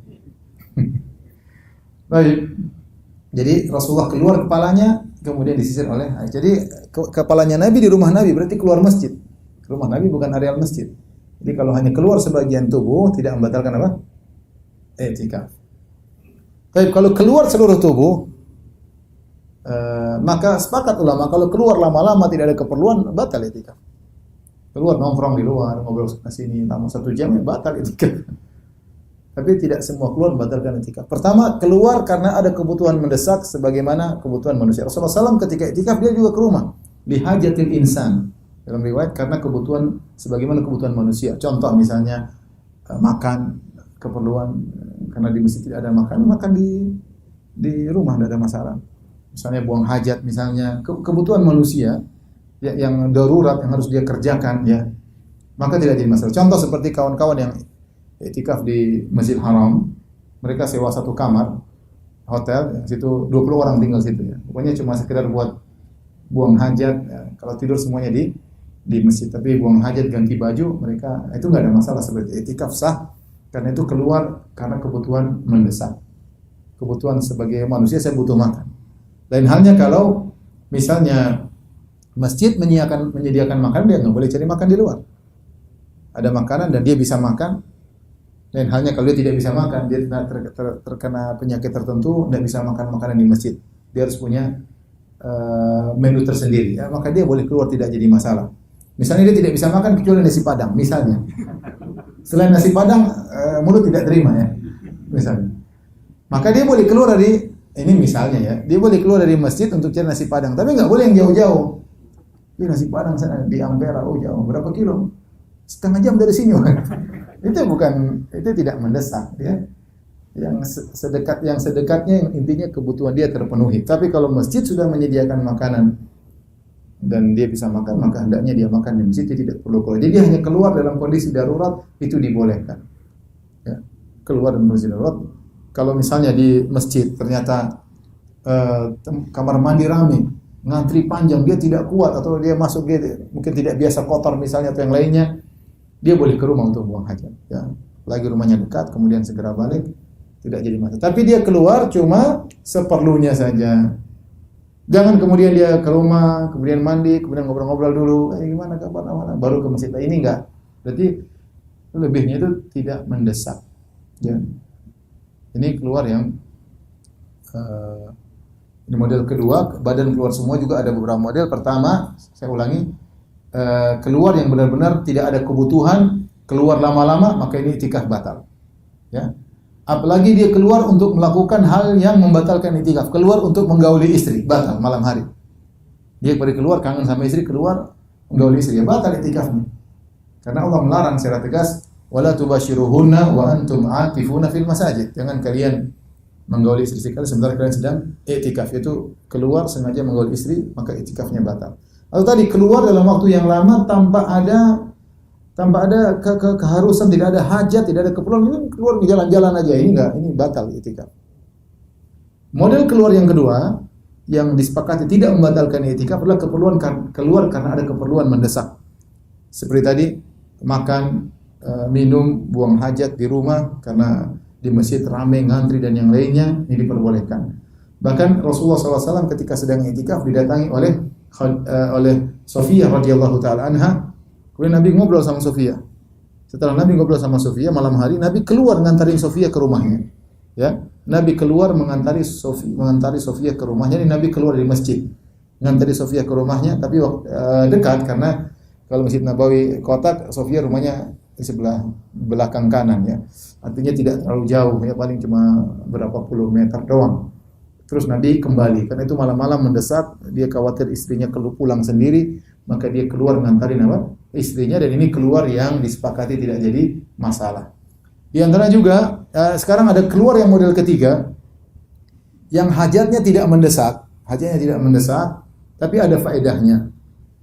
Baik. Jadi Rasulullah keluar kepalanya, kemudian disisir oleh Aisyah. Jadi kepalanya Nabi di rumah Nabi, berarti keluar masjid. Rumah Nabi bukan areal masjid. Jadi kalau hanya keluar sebagian tubuh tidak membatalkan apa? I'tikaf. Baik, kalau keluar seluruh tubuh, maka sepakat ulama kalau keluar lama-lama tidak ada keperluan, batal i'tikaf. Keluar nongkrong di luar, ngobrol ke sini lama 1 jam, ya batal i'tikaf. Tapi tidak semua keluar membatalkan i'tikaf. Pertama, keluar karena ada kebutuhan mendesak sebagaimana kebutuhan manusia. Rasulullah SAW ketika i'tikaf dia juga ke rumah. Lihajatil insan. Dalam riwayat karena kebutuhan sebagaimana kebutuhan manusia. Contoh misalnya makan, keperluan karena di masjid tidak ada makan di rumah tidak ada masalah. Misalnya buang hajat, misalnya kebutuhan manusia ya, yang darurat yang harus dia kerjakan, ya, maka tidak jadi masalah. Contoh seperti kawan-kawan yang i'tikaf di Masjid Haram, mereka sewa satu kamar hotel, situ 20 orang tinggal situ, ya. Pokoknya cuma sekedar buat buang hajat, ya. Kalau tidur semuanya di masjid, tapi buang hajat, ganti baju, mereka itu nggak ada masalah. Seperti i'tikaf sah karena itu keluar karena kebutuhan mendesak. Kebutuhan sebagai manusia, saya butuh makan. Lain halnya kalau misalnya masjid menyediakan makan, dia nggak boleh cari makan di luar. Ada makanan dan dia bisa makan. Lain halnya kalau dia tidak bisa makan, dia terkena penyakit tertentu, tidak bisa makan makanan di masjid. Dia harus punya menu tersendiri, ya, maka dia boleh keluar, tidak jadi masalah. Misalnya dia tidak bisa makan kecuali nasi padang, misalnya. Selain nasi padang, mulut tidak terima, ya, misalnya. Maka dia boleh keluar dari, ini misalnya, ya, dia boleh keluar dari masjid untuk cari nasi padang, tapi nggak boleh yang jauh-jauh. Ini nasi padang sana di Ampera, oh jauh, berapa kilo? Setengah jam dari sini. Itu tidak mendesak, ya. Yang sedekatnya intinya kebutuhan dia terpenuhi. Tapi kalau masjid sudah menyediakan makanan dan dia bisa makan, maka hendaknya dia makan di masjid, dia tidak perlu keluar. Jadi dia hanya keluar dalam kondisi darurat, itu dibolehkan. Ya, keluar dalam kondisi darurat. Kalau misalnya di masjid ternyata kamar mandi ramai, ngantri panjang, dia tidak kuat atau dia masuk dia mungkin tidak biasa kotor misalnya atau yang lainnya, dia boleh ke rumah untuk buang hajat, ya. Lagi rumahnya dekat, kemudian segera balik, tidak jadi masalah. Tapi dia keluar cuma seperlunya saja. Jangan kemudian dia ke rumah, kemudian mandi, kemudian ngobrol-ngobrol dulu, gimana kabar, baru ke masjid. Ini enggak. Berarti lebihnya itu tidak mendesak. Ya. Ini keluar yang ini model kedua, badan keluar semua, juga ada beberapa model. Pertama, saya ulangi, keluar yang benar-benar tidak ada kebutuhan, keluar lama-lama, maka ini i'tikaf batal. Ya. Apalagi dia keluar untuk melakukan hal yang membatalkan i'tikaf, keluar untuk menggauli istri, batal malam hari. Dia pergi keluar kangen sama istri, keluar menggauli istri, ya batal i'tikafnya. Karena Allah melarang secara tegas, wala tubashiruhunna wa antum aakifuna fil masajid. Jangan kalian menggauli istri kalian sementara kalian sedang i'tikaf. Itu keluar sengaja menggauli istri, maka i'tikafnya batal. Atau tadi keluar dalam waktu yang lama tanpa ada tanpa ada keharusan, tidak ada hajat, tidak ada keperluan, ini keluar ke jalan-jalan aja, ini enggak, ini batal i'tikaf. Model keluar yang kedua yang disepakati tidak membatalkan i'tikaf adalah keluar karena ada keperluan mendesak. Seperti tadi makan, minum, buang hajat di rumah karena di masjid ramai ngantri dan yang lainnya, ini diperbolehkan. Bahkan Rasulullah SAW ketika sedang i'tikaf didatangi oleh Sofiyah radhiyallahu taala anha. Kemudian Nabi ngobrol sama Sofiyah. Setelah Nabi ngobrol sama Sofiyah malam hari, Nabi keluar ngantarin Sofiyah ke rumahnya. Ya, Nabi keluar mengantari Sofiyah ke rumahnya. Ini Nabi keluar dari masjid, ngantari Sofiyah ke rumahnya, tapi dekat karena kalau Masjid Nabawi kotak, Sofiyah rumahnya di sebelah belakang kanan ya. Artinya tidak terlalu jauh ya, paling cuma berapa puluh meter doang. Terus Nabi kembali karena itu malam-malam mendesak, dia khawatir istrinya pulang sendiri, maka dia keluar ngantarin istrinya, dan ini keluar yang disepakati tidak jadi masalah. Di antara juga sekarang ada keluar yang model ketiga yang hajatnya tidak mendesak, tapi ada faedahnya.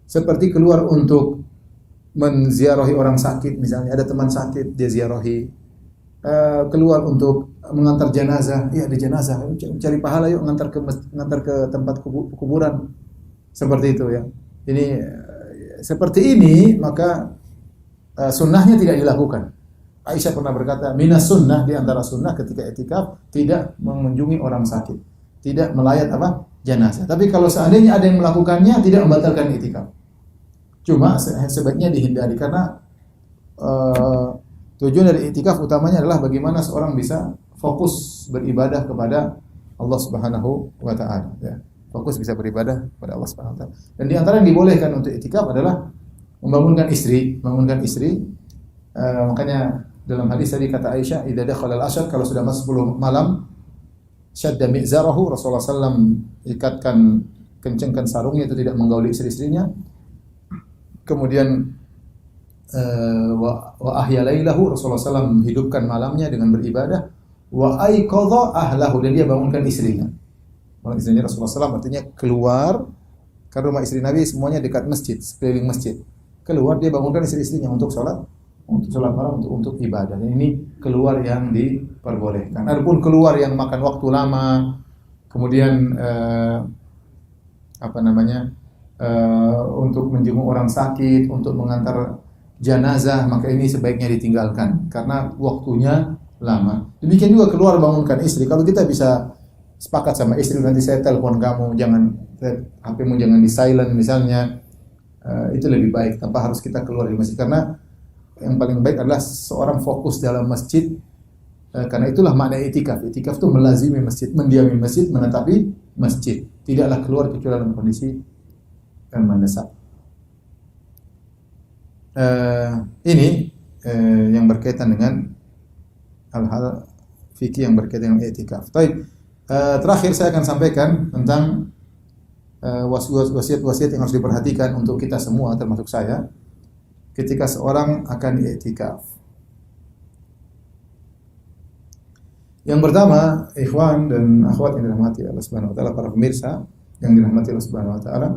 Seperti keluar untuk menziarahi orang sakit, misalnya ada teman sakit dia ziarahi, keluar untuk mengantar jenazah, ada jenazah, cari pahala yuk ngantar ke tempat kuburan, seperti itu ya. Ini seperti ini maka sunnahnya tidak dilakukan. Aisyah pernah berkata, minas sunnah, di antara sunnah ketika i'tikaf tidak mengunjungi orang sakit, tidak melayat jenazah. Tapi kalau seandainya ada yang melakukannya, tidak membatalkan i'tikaf. Cuma sebaiknya dihindari karena tujuan dari i'tikaf utamanya adalah bagaimana seorang bisa fokus beribadah kepada Allah Subhanahu wa taala ya. Fokus bisa beribadah kepada Allah Subhanahu wa taala. Dan di antara yang dibolehkan untuk i'tikaf adalah membangunkan istri. Makanya dalam hadis tadi kata Aisyah, idza dakhala al-ashr, kalau sudah masuk 10 malam, syadda mi'zarahu, Rasulullah sallam kencengkan sarungnya, itu tidak menggauli istri-istrinya. Kemudian wa ahya lailahu, Rasulullah sallam hidupkan malamnya dengan beribadah. Wa aiqadha ahlahu, dan dia bangunkan istrinya. Istrinya Rasulullah sallam artinya keluar, karena rumah istri Nabi semuanya dekat masjid, sekeliling masjid. Keluar dia bangunkan istri-istrinya untuk sholat malam, untuk ibadah. Ini keluar yang diperbolehkan. Adapun keluar yang makan waktu lama, kemudian untuk menjenguk orang sakit, untuk mengantar jenazah, maka ini sebaiknya ditinggalkan karena waktunya lama. Demikian juga keluar bangunkan istri. Kalau kita bisa sepakat sama istri, nanti saya telepon kamu, HP-mu jangan di silent misalnya, itu lebih baik tanpa harus kita keluar dari masjid. Karena yang paling baik adalah seorang fokus dalam masjid, karena itulah makna i'tikaf. I'tikaf itu melazimi masjid, mendiami masjid, menetapi masjid. Tidaklah keluar kecuali dalam kondisi yang mendesak. Ini yang berkaitan dengan hal-hal fikih yang berkaitan dengan i'tikaf. Terakhir saya akan sampaikan tentang wasiat-wasiat yang harus diperhatikan untuk kita semua, termasuk saya, ketika seorang akan i'tikaf. Yang pertama, ikhwan dan akhwat yang dirahmati Allah Subhanahu wa taala, para pemirsa yang dirahmati Allah Subhanahu wa taala.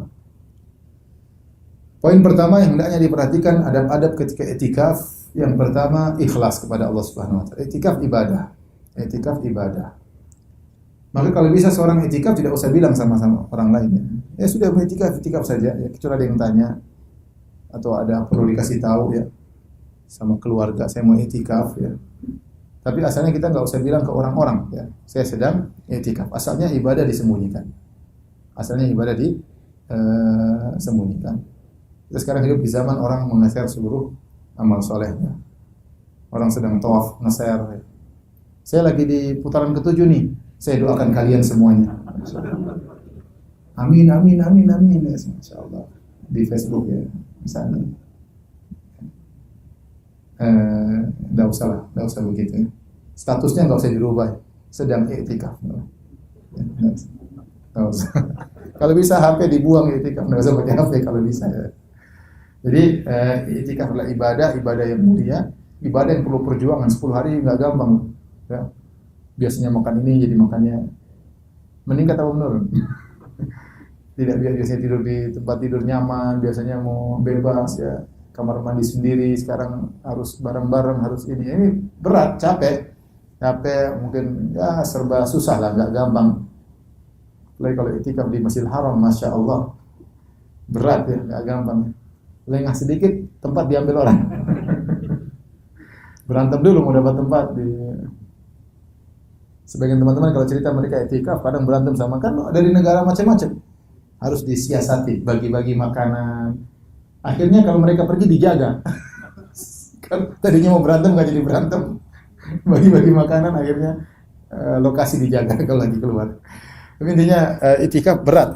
Poin pertama yang hendaknya diperhatikan adab-adab ketika i'tikaf. Yang pertama, ikhlas kepada Allah Subhanahu wa taala. I'tikaf ibadah. Maka kalau bisa seorang i'tikaf tidak usah bilang sama orang lain. Ya sudah i'tikaf saja, ya, kecuali ada yang tanya atau ada perlu dikasih tahu ya sama keluarga, saya mau i'tikaf ya. Tapi asalnya kita nggak usah bilang ke orang-orang ya, saya sedang i'tikaf. Asalnya ibadah disembunyikan. Sembunyikan. Kita sekarang hidup di zaman orang meng-share seluruh amal solehnya. Orang sedang tawaf nge-share. Ya. Saya lagi di putaran ke-7 nih. Saya doakan kalian semuanya. Amin. Ya, insyaallah. Di Facebook ya. Misalnya, nggak usah begitu. Ya. Statusnya nggak usah dirubah, sedang i'tikaf. Nggak usah. Kalau bisa HP dibuang i'tikaf, nggak usah pakai HP kalau bisa. Ya. Jadi i'tikaf adalah ibadah yang mulia, ibadah yang perlu perjuangan. 10 hari nggak gampang. Ya. Biasanya makan ini jadi makannya meningkat atau menurun? Tidak, biasanya tidur di tempat tidur nyaman, biasanya mau bebas ya. kamar mandi sendiri, sekarang harus bareng-bareng, harus ini berat, capek, mungkin ya serba susah lah, nggak gampang. Apalagi kalau itikaf di Masjidil Haram, masya Allah, berat ya, nggak gampang. Lengah sedikit, tempat diambil orang. Berantem dulu mau dapat tempat di. Sebagian teman-teman kalau cerita mereka itikaf, kadang berantem sama kan dari negara macam-macam. Harus disiasati, bagi-bagi makanan. Akhirnya kalau mereka pergi dijaga. Kan tadinya mau berantem nggak jadi berantem. Bagi-bagi makanan akhirnya lokasi dijaga kalau lagi keluar. Tapi intinya itikaf berat,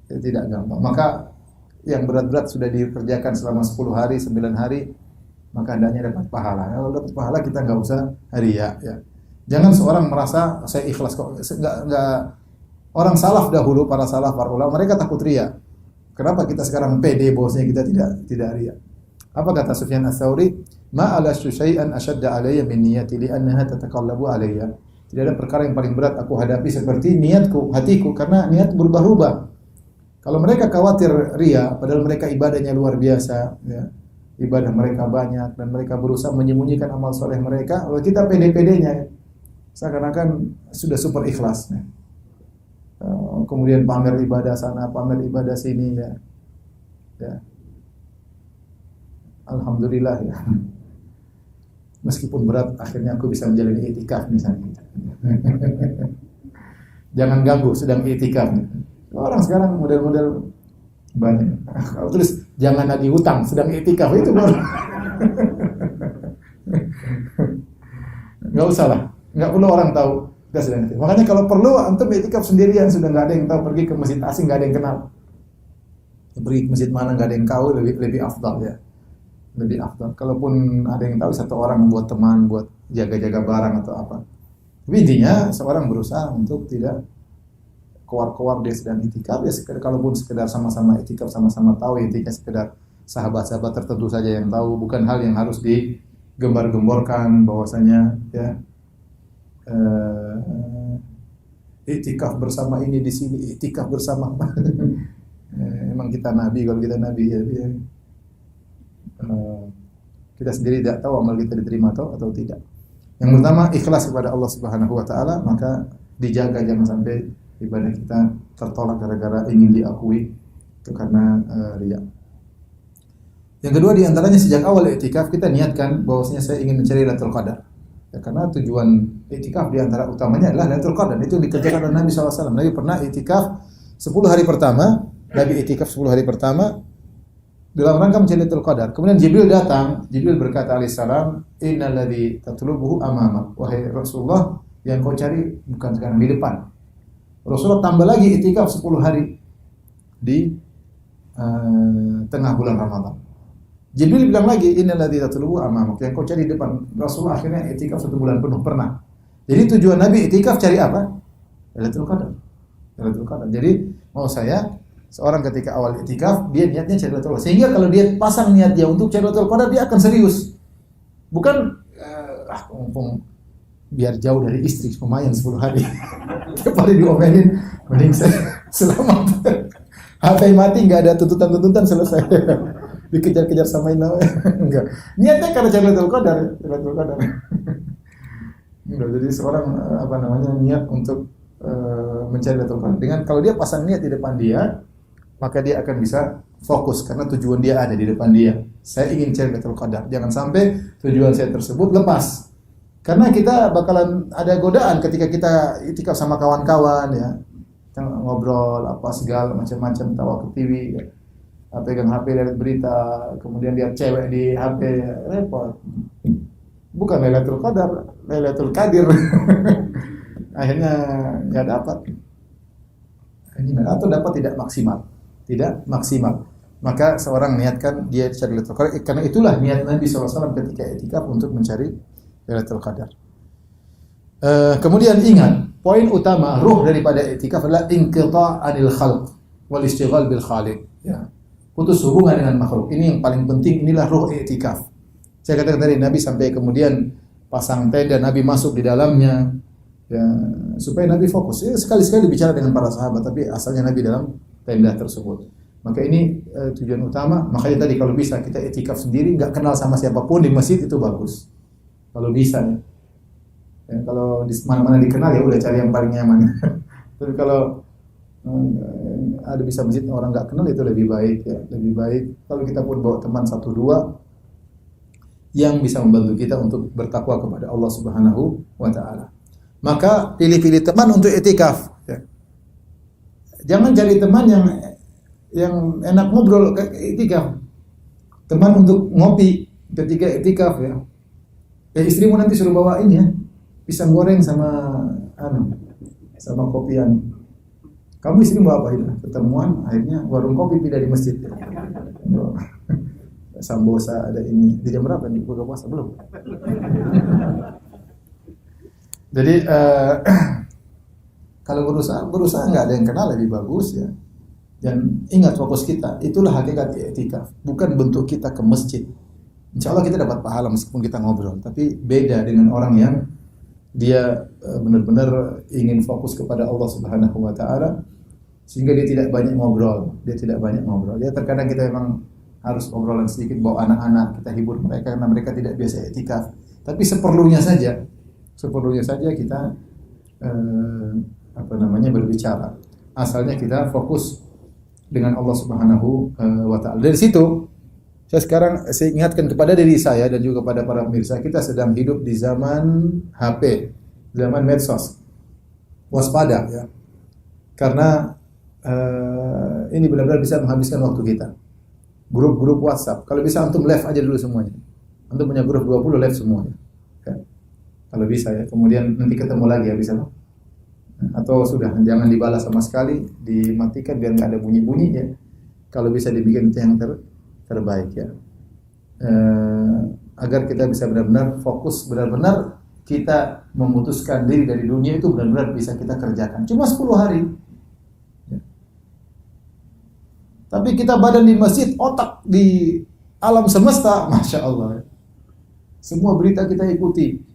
tidak gampang. Maka yang berat-berat sudah dikerjakan selama 10 hari, 9 hari, maka hendaknya dapat pahala. Kalau dapat pahala kita nggak usah riya ya. Jangan seorang merasa saya ikhlas kok. Enggak. Orang salaf dahulu, para salaf, para ulama, mereka takut riya. Kenapa kita sekarang pede bahwasanya kita tidak riya? Apa kata Sufyan Ats-Tsauri? Ma ala syai'an ashadda alayya min niyati li'annaha tataqallabu alayya. Tidak ada perkara yang paling berat aku hadapi seperti niatku, hatiku, karena niat berubah-ubah. Kalau mereka khawatir riya, padahal mereka ibadahnya luar biasa, ya. Ibadah mereka banyak dan mereka berusaha menyembunyikan amal soleh mereka. Kalau kita pede-pedenya, seakan-akan sudah super ikhlas. Ya. Kemudian pamer ibadah sana, pamer ibadah sini, ya. Ya. Alhamdulillah ya. Meskipun berat, akhirnya aku bisa menjalani itikaf misalnya. Jangan ganggu, sedang itikaf. Orang sekarang model-model banyak. Kalau terus jangan lagi hutang, sedang itikaf itu baru. Nggak usah lah, nggak perlu orang tahu kita sedang itikaf. Makanya kalau perlu antum itikaf sendirian, sudah nggak ada yang tahu, pergi ke masjid asing nggak ada yang kenal. Pergi ke masjid mana nggak ada yang tahu, lebih afdal ya. Lebih afdal. Kalaupun ada yang tahu, satu orang membuat teman, buat jaga-jaga barang atau apa. Tapi intinya seorang berusaha untuk tidak keluar-keluar dia sedang itikaf, ya sekedar, kalaupun sekedar sama-sama itikaf, sama-sama tahu, intinya sekedar sahabat-sahabat tertentu saja yang tahu, bukan hal yang harus digembar-gemborkan bahwasanya ya itikaf bersama ini di sini, itikaf bersama. Emang kita nabi, kalau kita nabi ya, kita sendiri tidak tahu amal kita diterima atau tidak. Yang pertama ikhlas kepada Allah Subhanahu wa taala, maka dijaga jangan sampai ibadah kita tertolak gara-gara ingin diakui itu karena riya. Yang kedua di antaranya sejak awal iktikaf kita niatkan bahwasanya saya ingin mencari Lailatul Qadar. Ya, karena tujuan iktikaf di antara utamanya adalah Lailatul Qadar. Itu dikerjakan oleh Nabi SAW. Nabi pernah iktikaf 10 hari pertama, Nabi iktikaf 10 hari pertama dalam rangka mencari Lailatul Qadar. Kemudian Jibril datang, Jibril berkata alaihissalam, "Innalladzi tatlubuhu amamak." Wahai Rasulullah, yang kau cari bukan sekarang, di depan. Rasulullah tambah lagi itikaf 10 hari di tengah bulan Ramadan. Jibril bilang lagi, innalladzi tatlubu amamak, yang kau cari di depan. Rasulullah akhirnya itikaf 1 bulan penuh pernah. Jadi tujuan Nabi itikaf cari apa? Lailatul Qadar. Lailatul Qadar. Jadi mau saya seorang ketika awal itikaf dia niatnya cari Lailatul Qadar. Sehingga kalau dia pasang niat dia untuk cari Lailatul Qadar dia akan serius. Bukan mumpung biar jauh dari istri, lumayan 10 hari. Tiap hari diomelin, mending saya selamat. HP mati, nggak ada tuntutan-tuntutan, selesai. Dikejar-kejar samain namanya. Enggak. Niatnya karena cari Lailatul Qadar, Lailatul Qadar. Jadi seorang niat untuk mencari Lailatul Qadar. Dengan kalau dia pasang niat di depan dia, maka dia akan bisa fokus karena tujuan dia ada di depan dia. Saya ingin cari Lailatul Qadar. Jangan sampai tujuan saya tersebut lepas. Karena kita bakalan ada godaan ketika kita itikaf sama kawan-kawan ya. Kita ngobrol apa segala macam-macam, tawa ke TV ya. Pegang HP lihat berita, kemudian lihat cewek di HP, repot. Bukan Lailatul Qadar, Lailatul Qadir. Akhirnya enggak dapat. Atau dapat tidak maksimal. Maka seorang niatkan dia cari Lailatul Qadar, karena itulah niat Nabi SAW ketika itikaf untuk mencari Lailatul Qadar. Kemudian ingat, poin utama ruh daripada iktikaf adalah inqita' anil khalq wal istighal bil khaliq. Ya. Putus hubungan dengan makhluk. Ini yang paling penting, inilah ruh iktikaf. Saya katakan tadi Nabi sampai kemudian pasang tenda, Nabi masuk di dalamnya. Ya, supaya Nabi fokus. Ya, sekali-sekali bicara dengan para sahabat, tapi asalnya Nabi dalam tenda tersebut. Maka ini tujuan utama. Makanya tadi kalau bisa kita i'tikaf sendiri, nggak kenal sama siapapun di masjid itu bagus. Kalau bisa ya. Kalau di mana-mana dikenal ya udah cari yang paling nyaman. Tapi kalau ada bisa masjid orang nggak kenal itu lebih baik ya. Lebih baik kalau kita pun bawa teman satu dua yang bisa membantu kita untuk bertakwa kepada Allah Subhanahu wa taala. Maka pilih-pilih teman untuk i'tikaf ya. Jangan cari teman yang enak ngobrol kayak i'tikaf. Teman untuk ngopi ketika i'tikaf ya. Istrimu nanti suruh bawain ya pisang goreng sama kopian. Kamu istri bawa apa itu? Ketemuan akhirnya warung kopi pindah di masjid. Sambosa ada ini. Di jam berapa nih? Buka puasa belum? Jadi kalau berusaha nggak ada yang kenal lebih bagus ya. Dan ingat fokus kita, itulah hakikat i'tikaf, bukan bentuk kita ke masjid. Insya Allah kita dapat pahala meskipun kita ngobrol, tapi beda dengan orang yang dia benar-benar ingin fokus kepada Allah Subhanahu wa taala sehingga dia tidak banyak ngobrol. Dia terkadang kita memang harus obrolan sedikit, bawa anak-anak, kita hibur mereka karena mereka tidak biasa i'tikaf. Tapi seperlunya saja kita berbicara. Asalnya kita fokus dengan Allah Subhanahu wa taala. Dari situ saya ingatkan kepada diri saya dan juga kepada para pemirsa, kita sedang hidup di zaman HP, zaman medsos. Waspada ya. Karena ini benar-benar bisa menghabiskan waktu kita. Grup-grup WhatsApp. Kalau bisa antum live aja dulu semuanya. Antum punya grup 20 live semuanya. Ya. Kalau bisa ya. Kemudian nanti ketemu lagi ya bisa. Atau sudah jangan dibalas sama sekali, dimatikan biar nggak ada bunyi-bunyinya. Kalau bisa dibikin itu yang terbaik ya. Agar kita bisa benar-benar fokus, benar-benar kita memutuskan diri dari dunia itu benar-benar bisa kita kerjakan. Cuma 10 hari. Ya. Tapi kita badan di masjid, otak di alam semesta, Masya Allah. Semua berita kita ikuti.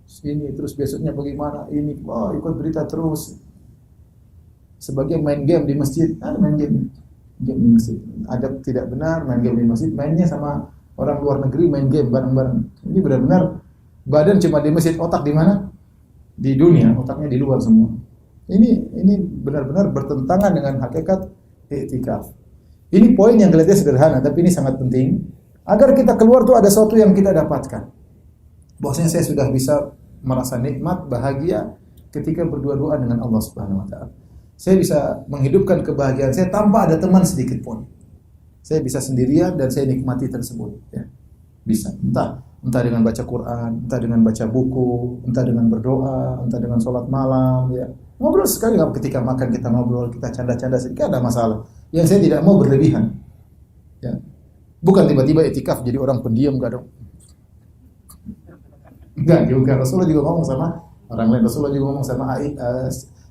Ini terus besoknya bagaimana, ini ikut berita terus. Sebagian main game di masjid, main game di masjid. Adab tidak benar, main game di masjid, mainnya sama orang luar negeri, main game bareng-bareng. Ini benar-benar badan cuma di masjid, otak di mana? Di dunia, otaknya di luar semua. Ini benar-benar bertentangan dengan hakikat i'tikaf. Ini poin yang kelihatannya sederhana, tapi ini sangat penting. Agar kita keluar tuh ada sesuatu yang kita dapatkan. Bahwasanya saya sudah bisa merasa nikmat, bahagia ketika berdua-duaan dengan Allah Subhanahu wa taala. Saya bisa menghidupkan kebahagiaan saya tanpa ada teman sedikit pun. Saya bisa sendirian dan saya nikmati tersebut ya. Bisa. Entah dengan baca Quran, entah dengan baca buku, entah dengan berdoa, entah dengan sholat malam ya. Ngobrol sekali ketika makan kita ngobrol, kita canda-canda sedikit ada masalah. Yang saya tidak mau berlebihan. Ya. Bukan tiba-tiba i'tikaf jadi orang pendiam enggak dong. Enggak juga. Rasulullah juga ngomong sama orang lain. Rasulullah juga ngomong sama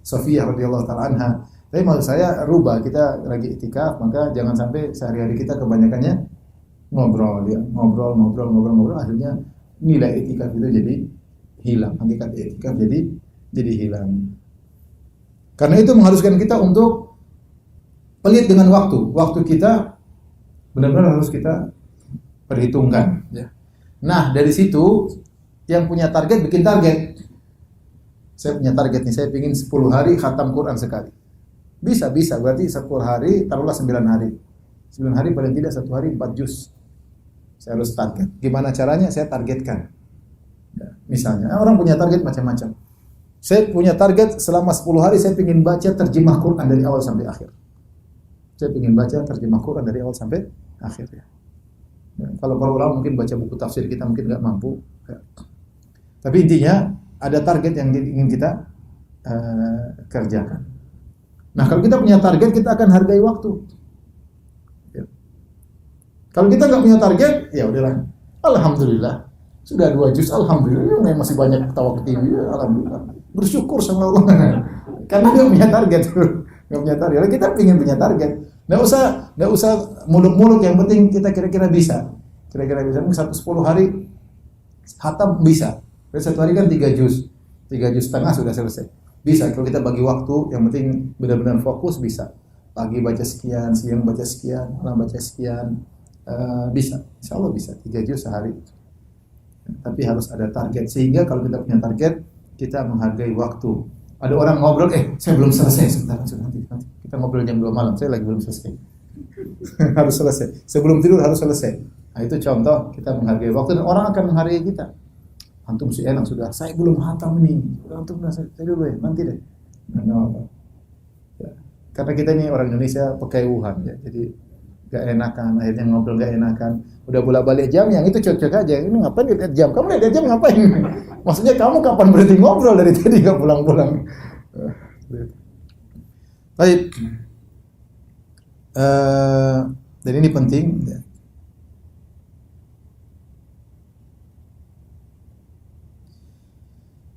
Sofiyah radhiyallahu taala anha. Tapi maksud saya rubah, kita lagi i'tikaf, maka jangan sampai sehari-hari kita kebanyakannya ngobrol ya. Ngobrol akhirnya nilai i'tikaf itu jadi hilang. Hakikat i'tikaf jadi hilang. Karena itu mengharuskan kita untuk pelit dengan waktu. Waktu kita benar-benar harus kita perhitungkan ya. Nah, dari situ yang punya target bikin target. Saya punya target nih, saya ingin 10 hari khatam Quran sekali. Bisa, berarti 10 hari, taruhlah 9 hari. 9 hari paling tidak 1 hari 4 juz. Saya harus target. Gimana caranya? Saya targetkan. Ya, misalnya, orang punya target macam-macam. Saya punya target selama 10 hari saya ingin baca terjemah Quran dari awal sampai akhir. Saya ingin baca terjemah Quran dari awal sampai akhir ya. Ya, kalau para ulama mungkin baca buku tafsir kita mungkin nggak mampu. Ya. Tapi intinya ada target yang ingin kita kerjakan. Nah, kalau kita punya target, kita akan hargai waktu. Ya. Kalau kita nggak punya target, ya udahlah. Alhamdulillah, sudah 2 juz. Alhamdulillah, masih banyak ketawa ke TV. Alhamdulillah, bersyukur sama Allah. Karena dia punya target. Nggak punya target. Kita ingin punya target. Nggak usah muluk-muluk. Yang penting kita kira-kira bisa. Mungkin 10 hari khatam bisa. Dari 1 hari kan 3 juz. 3 juz setengah sudah selesai. Bisa kalau kita bagi waktu, yang penting benar-benar fokus bisa. Pagi baca sekian, siang baca sekian, malam baca sekian. Bisa, insya Allah bisa 3 juz sehari. Tapi harus ada target, sehingga kalau kita punya target, kita menghargai waktu. Ada orang ngobrol, saya belum selesai, sebentar, nanti. Kita ngobrol jam 2 malam, saya lagi belum selesai. Harus selesai. Sebelum tidur harus selesai. Nah, itu contoh kita menghargai waktu dan orang akan menghargai kita. Antum si enak sudah, saya belum hatam ini. Antum saya dulu ya, nanti deh. Nah, ya. Karena kita ini orang Indonesia pekewuhan ya, jadi gak enakan, akhirnya ngobrol gak enakan. Udah bolak-balik jam, yang itu cocok aja. Ini ngapain lihat jam? Kamu lihat jam ngapain? Maksudnya kamu kapan berhenti ngobrol dari tadi gak pulang-pulang? Baik. Dan ini penting.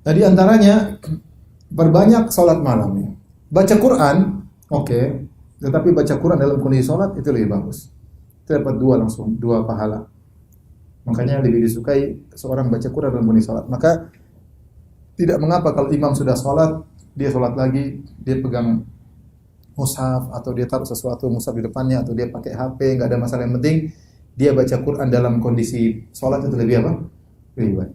Nah, di antaranya berbanyak salat malam ya. Baca Quran, oke. Tetapi baca Quran dalam kondisi salat itu lebih bagus. Itu dapat 2 langsung, 2 pahala. Makanya lebih disukai seorang baca Quran dalam kondisi salat. Maka tidak mengapa kalau imam sudah salat, dia salat lagi, dia pegang mushaf atau dia taruh sesuatu mushaf di depannya atau dia pakai HP, enggak ada masalah, yang penting dia baca Quran dalam kondisi salat itu lebih apa? Lebih baik.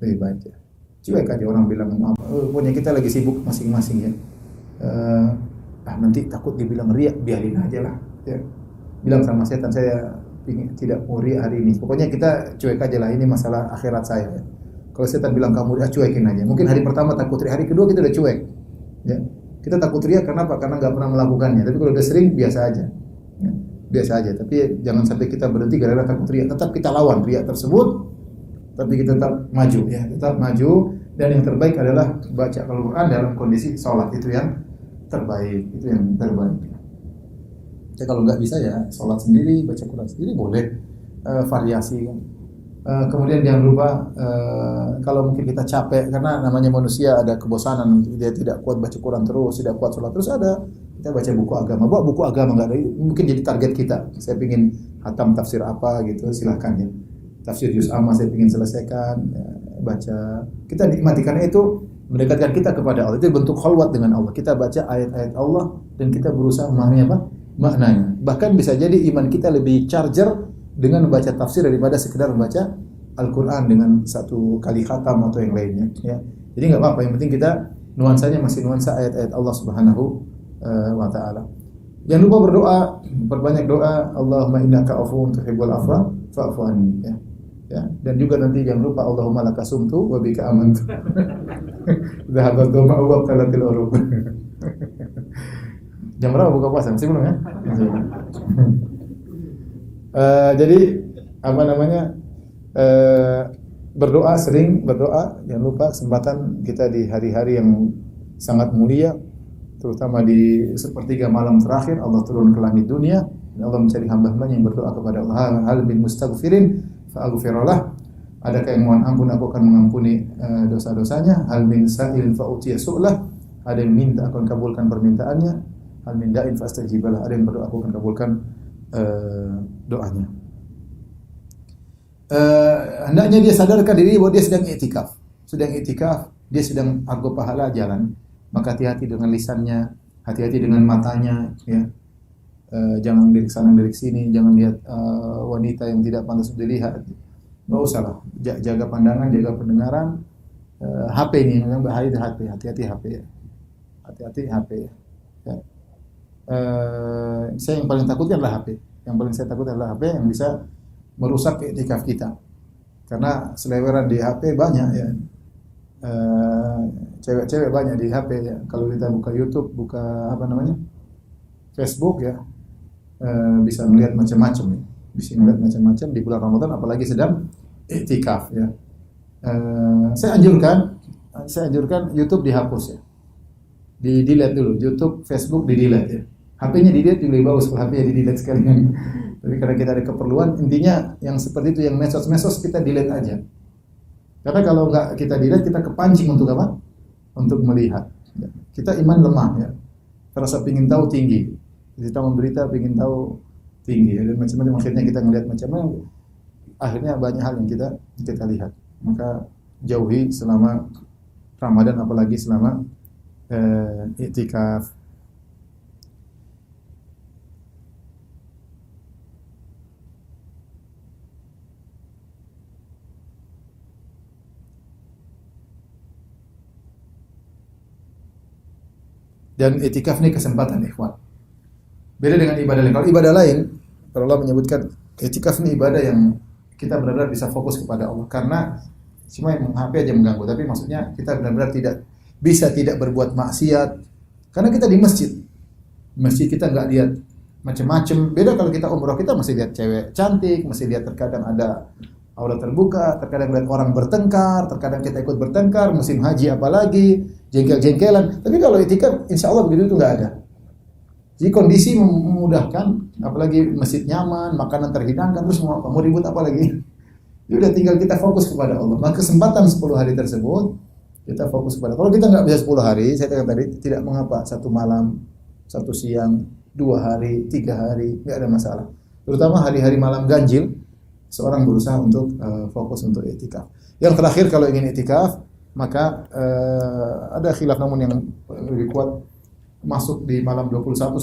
Lebih baik ya. Cuek aja orang bilang pokoknya kita lagi sibuk masing-masing ya. Nanti takut dibilang riak, biarin aja lah ya. Bilang sama setan, saya tidak mau riak hari ini. Pokoknya kita cuek aja lah, ini masalah akhirat saya ya. Kalau setan bilang kamu riak, cuekin aja. Mungkin hari pertama takut riak, hari kedua kita udah cuek ya. Kita takut riak karena apa? Karena nggak pernah melakukannya. Tapi kalau udah sering, biasa aja ya. Biasa aja, tapi jangan sampai kita berhenti gara-gara takut riak. Tetap kita lawan riak tersebut, tapi kita tetap maju ya, tetap maju. Dan yang terbaik adalah baca Al-Quran dalam kondisi sholat, itu yang terbaik, itu yang terbaik. Ya, kalau nggak bisa ya sholat sendiri, baca Quran sendiri boleh, variasi kan. Kemudian jangan lupa kalau mungkin kita capek, karena namanya manusia ada kebosanan, dia tidak kuat baca Quran terus, tidak kuat sholat terus, ada kita baca buku agama. Bawa buku agama nggak ada, mungkin jadi target kita. Saya pingin hatam tafsir apa gitu, silahkan ya. Tafsir juz amma saya ingin selesaikan ya, baca. Kita nikmati karena itu mendekatkan kita kepada Allah. Itu bentuk khalwat dengan Allah. Kita baca ayat-ayat Allah dan kita berusaha memahami apa? Maknanya. Bahkan bisa jadi iman kita lebih charger dengan membaca tafsir daripada sekedar membaca Al-Quran dengan satu kali khatam atau yang lainnya ya. Jadi enggak apa-apa, yang penting kita nuansanya masih nuansa ayat-ayat Allah Subhanahu wa taala. Jangan lupa berdoa, perbanyak doa. Allahumma innaka afuwun tuhibbul afwa fa'fu anni ya. Dan juga nanti jangan lupa Allahumma laka sumtu wa bika amantu. Dhahabat dhama'u wa qalatil urub. Jam berapa buka puasa? Masih belum ya? Jadi apa namanya? Berdoa, sering berdoa. Jangan lupa kesempatan kita di hari-hari yang sangat mulia, terutama di sepertiga malam terakhir Allah turun ke langit dunia dan Allah mencari hamba-hambanya yang berdoa kepada Allah. Hal min mustaghfirin fa'aghfirullah. Adakah yang mohon ampun, aku akan mengampuni dosa-dosanya. Hal min sa'ilin fa'utiya su'lah. Ada yang minta, aku akan kabulkan permintaannya. Hal min da'in fa'astajibalah. Ada yang berdoa, aku akan kabulkan doanya. Hendaknya dia sadarkan diri bahwa dia sedang i'tikaf. Sedang i'tikaf, dia sedang argo pahala jalan. Maka hati-hati dengan lisannya, hati-hati dengan matanya ya. Jangan lirik sana lirik sini, jangan lihat wanita yang tidak pantas dilihat. Enggak usah lah, jaga pandangan, jaga pendengaran. HP ini yang bahaya, hati-hati HP ya. Hati-hati HP ya. Saya yang paling takutnya adalah HP. Yang paling saya takut adalah HP yang bisa merusak i'tikaf kita. Karena seleweran di HP banyak ya. Cewek-cewek banyak di HP ya. Kalau kita buka YouTube, buka apa namanya? Facebook ya. Bisa melihat macam-macam ya. Bisa melihat macam-macam di bulan Ramadan, apalagi sedang i'tikaf ya. Saya anjurkan YouTube dihapus ya. Di-delete dulu, YouTube, Facebook di-delete ya. HP-nya di-delete lebih bagus kalau HP-nya di-delete sekalian. Tapi karena kita ada keperluan, intinya yang seperti itu, yang medsos-medsos kita delete aja. Karena kalau enggak kita delete, kita kepancing untuk apa? Untuk melihat. Ya. Kita iman lemah ya. Terasa pingin tahu tinggi. Kita memberita pingin tahu tinggi ya. Dan macam-macam, akhirnya kita ngelihat macam-macam. Akhirnya banyak hal yang kita lihat. Maka jauhi selama Ramadan, apalagi selama i'tikaf. Dan i'tikaf ini kesempatan, ikhwan. Beda dengan ibadah lain. Kalau ibadah lain, kalau Allah menyebutkan i'tikaf ini ibadah yang kita benar-benar bisa fokus kepada Allah. Karena cuma yang HP aja mengganggu, tapi maksudnya kita benar-benar tidak berbuat maksiat. Karena kita di masjid. Masjid kita nggak lihat macam-macam. Beda kalau kita umroh, kita masih lihat cewek cantik, masih lihat terkadang ada aurat terbuka, terkadang lihat orang bertengkar, terkadang kita ikut bertengkar, musim haji apalagi, jengkel-jengkelan. Tapi kalau i'tikaf, insya Allah begitu itu nggak ada. Jadi kondisi memudahkan, apalagi masjid nyaman, makanan terhidangkan, terus mau ribut apa lagi? Ya udah tinggal kita fokus kepada Allah. Maka kesempatan 10 hari tersebut kita fokus kepada Allah. Kalau kita nggak bisa 10 hari, saya katakan tadi tidak mengapa, 1 malam, 1 siang, 2 hari, 3 hari, nggak ada masalah. Terutama hari-hari malam ganjil, seorang berusaha untuk fokus untuk i'tikaf. Yang terakhir kalau ingin i'tikaf, maka ada khilaf namun yang lebih kuat, masuk di malam 21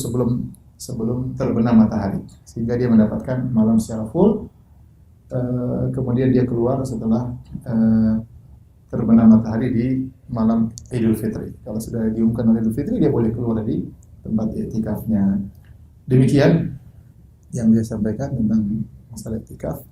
sebelum terbenam matahari, sehingga dia mendapatkan malam secara full. Kemudian dia keluar setelah terbenam matahari di malam Idul Fitri. Kalau sudah diumumkan oleh Idul Fitri, dia boleh keluar dari tempat i'tikafnya. Demikian yang saya sampaikan tentang masalah i'tikaf.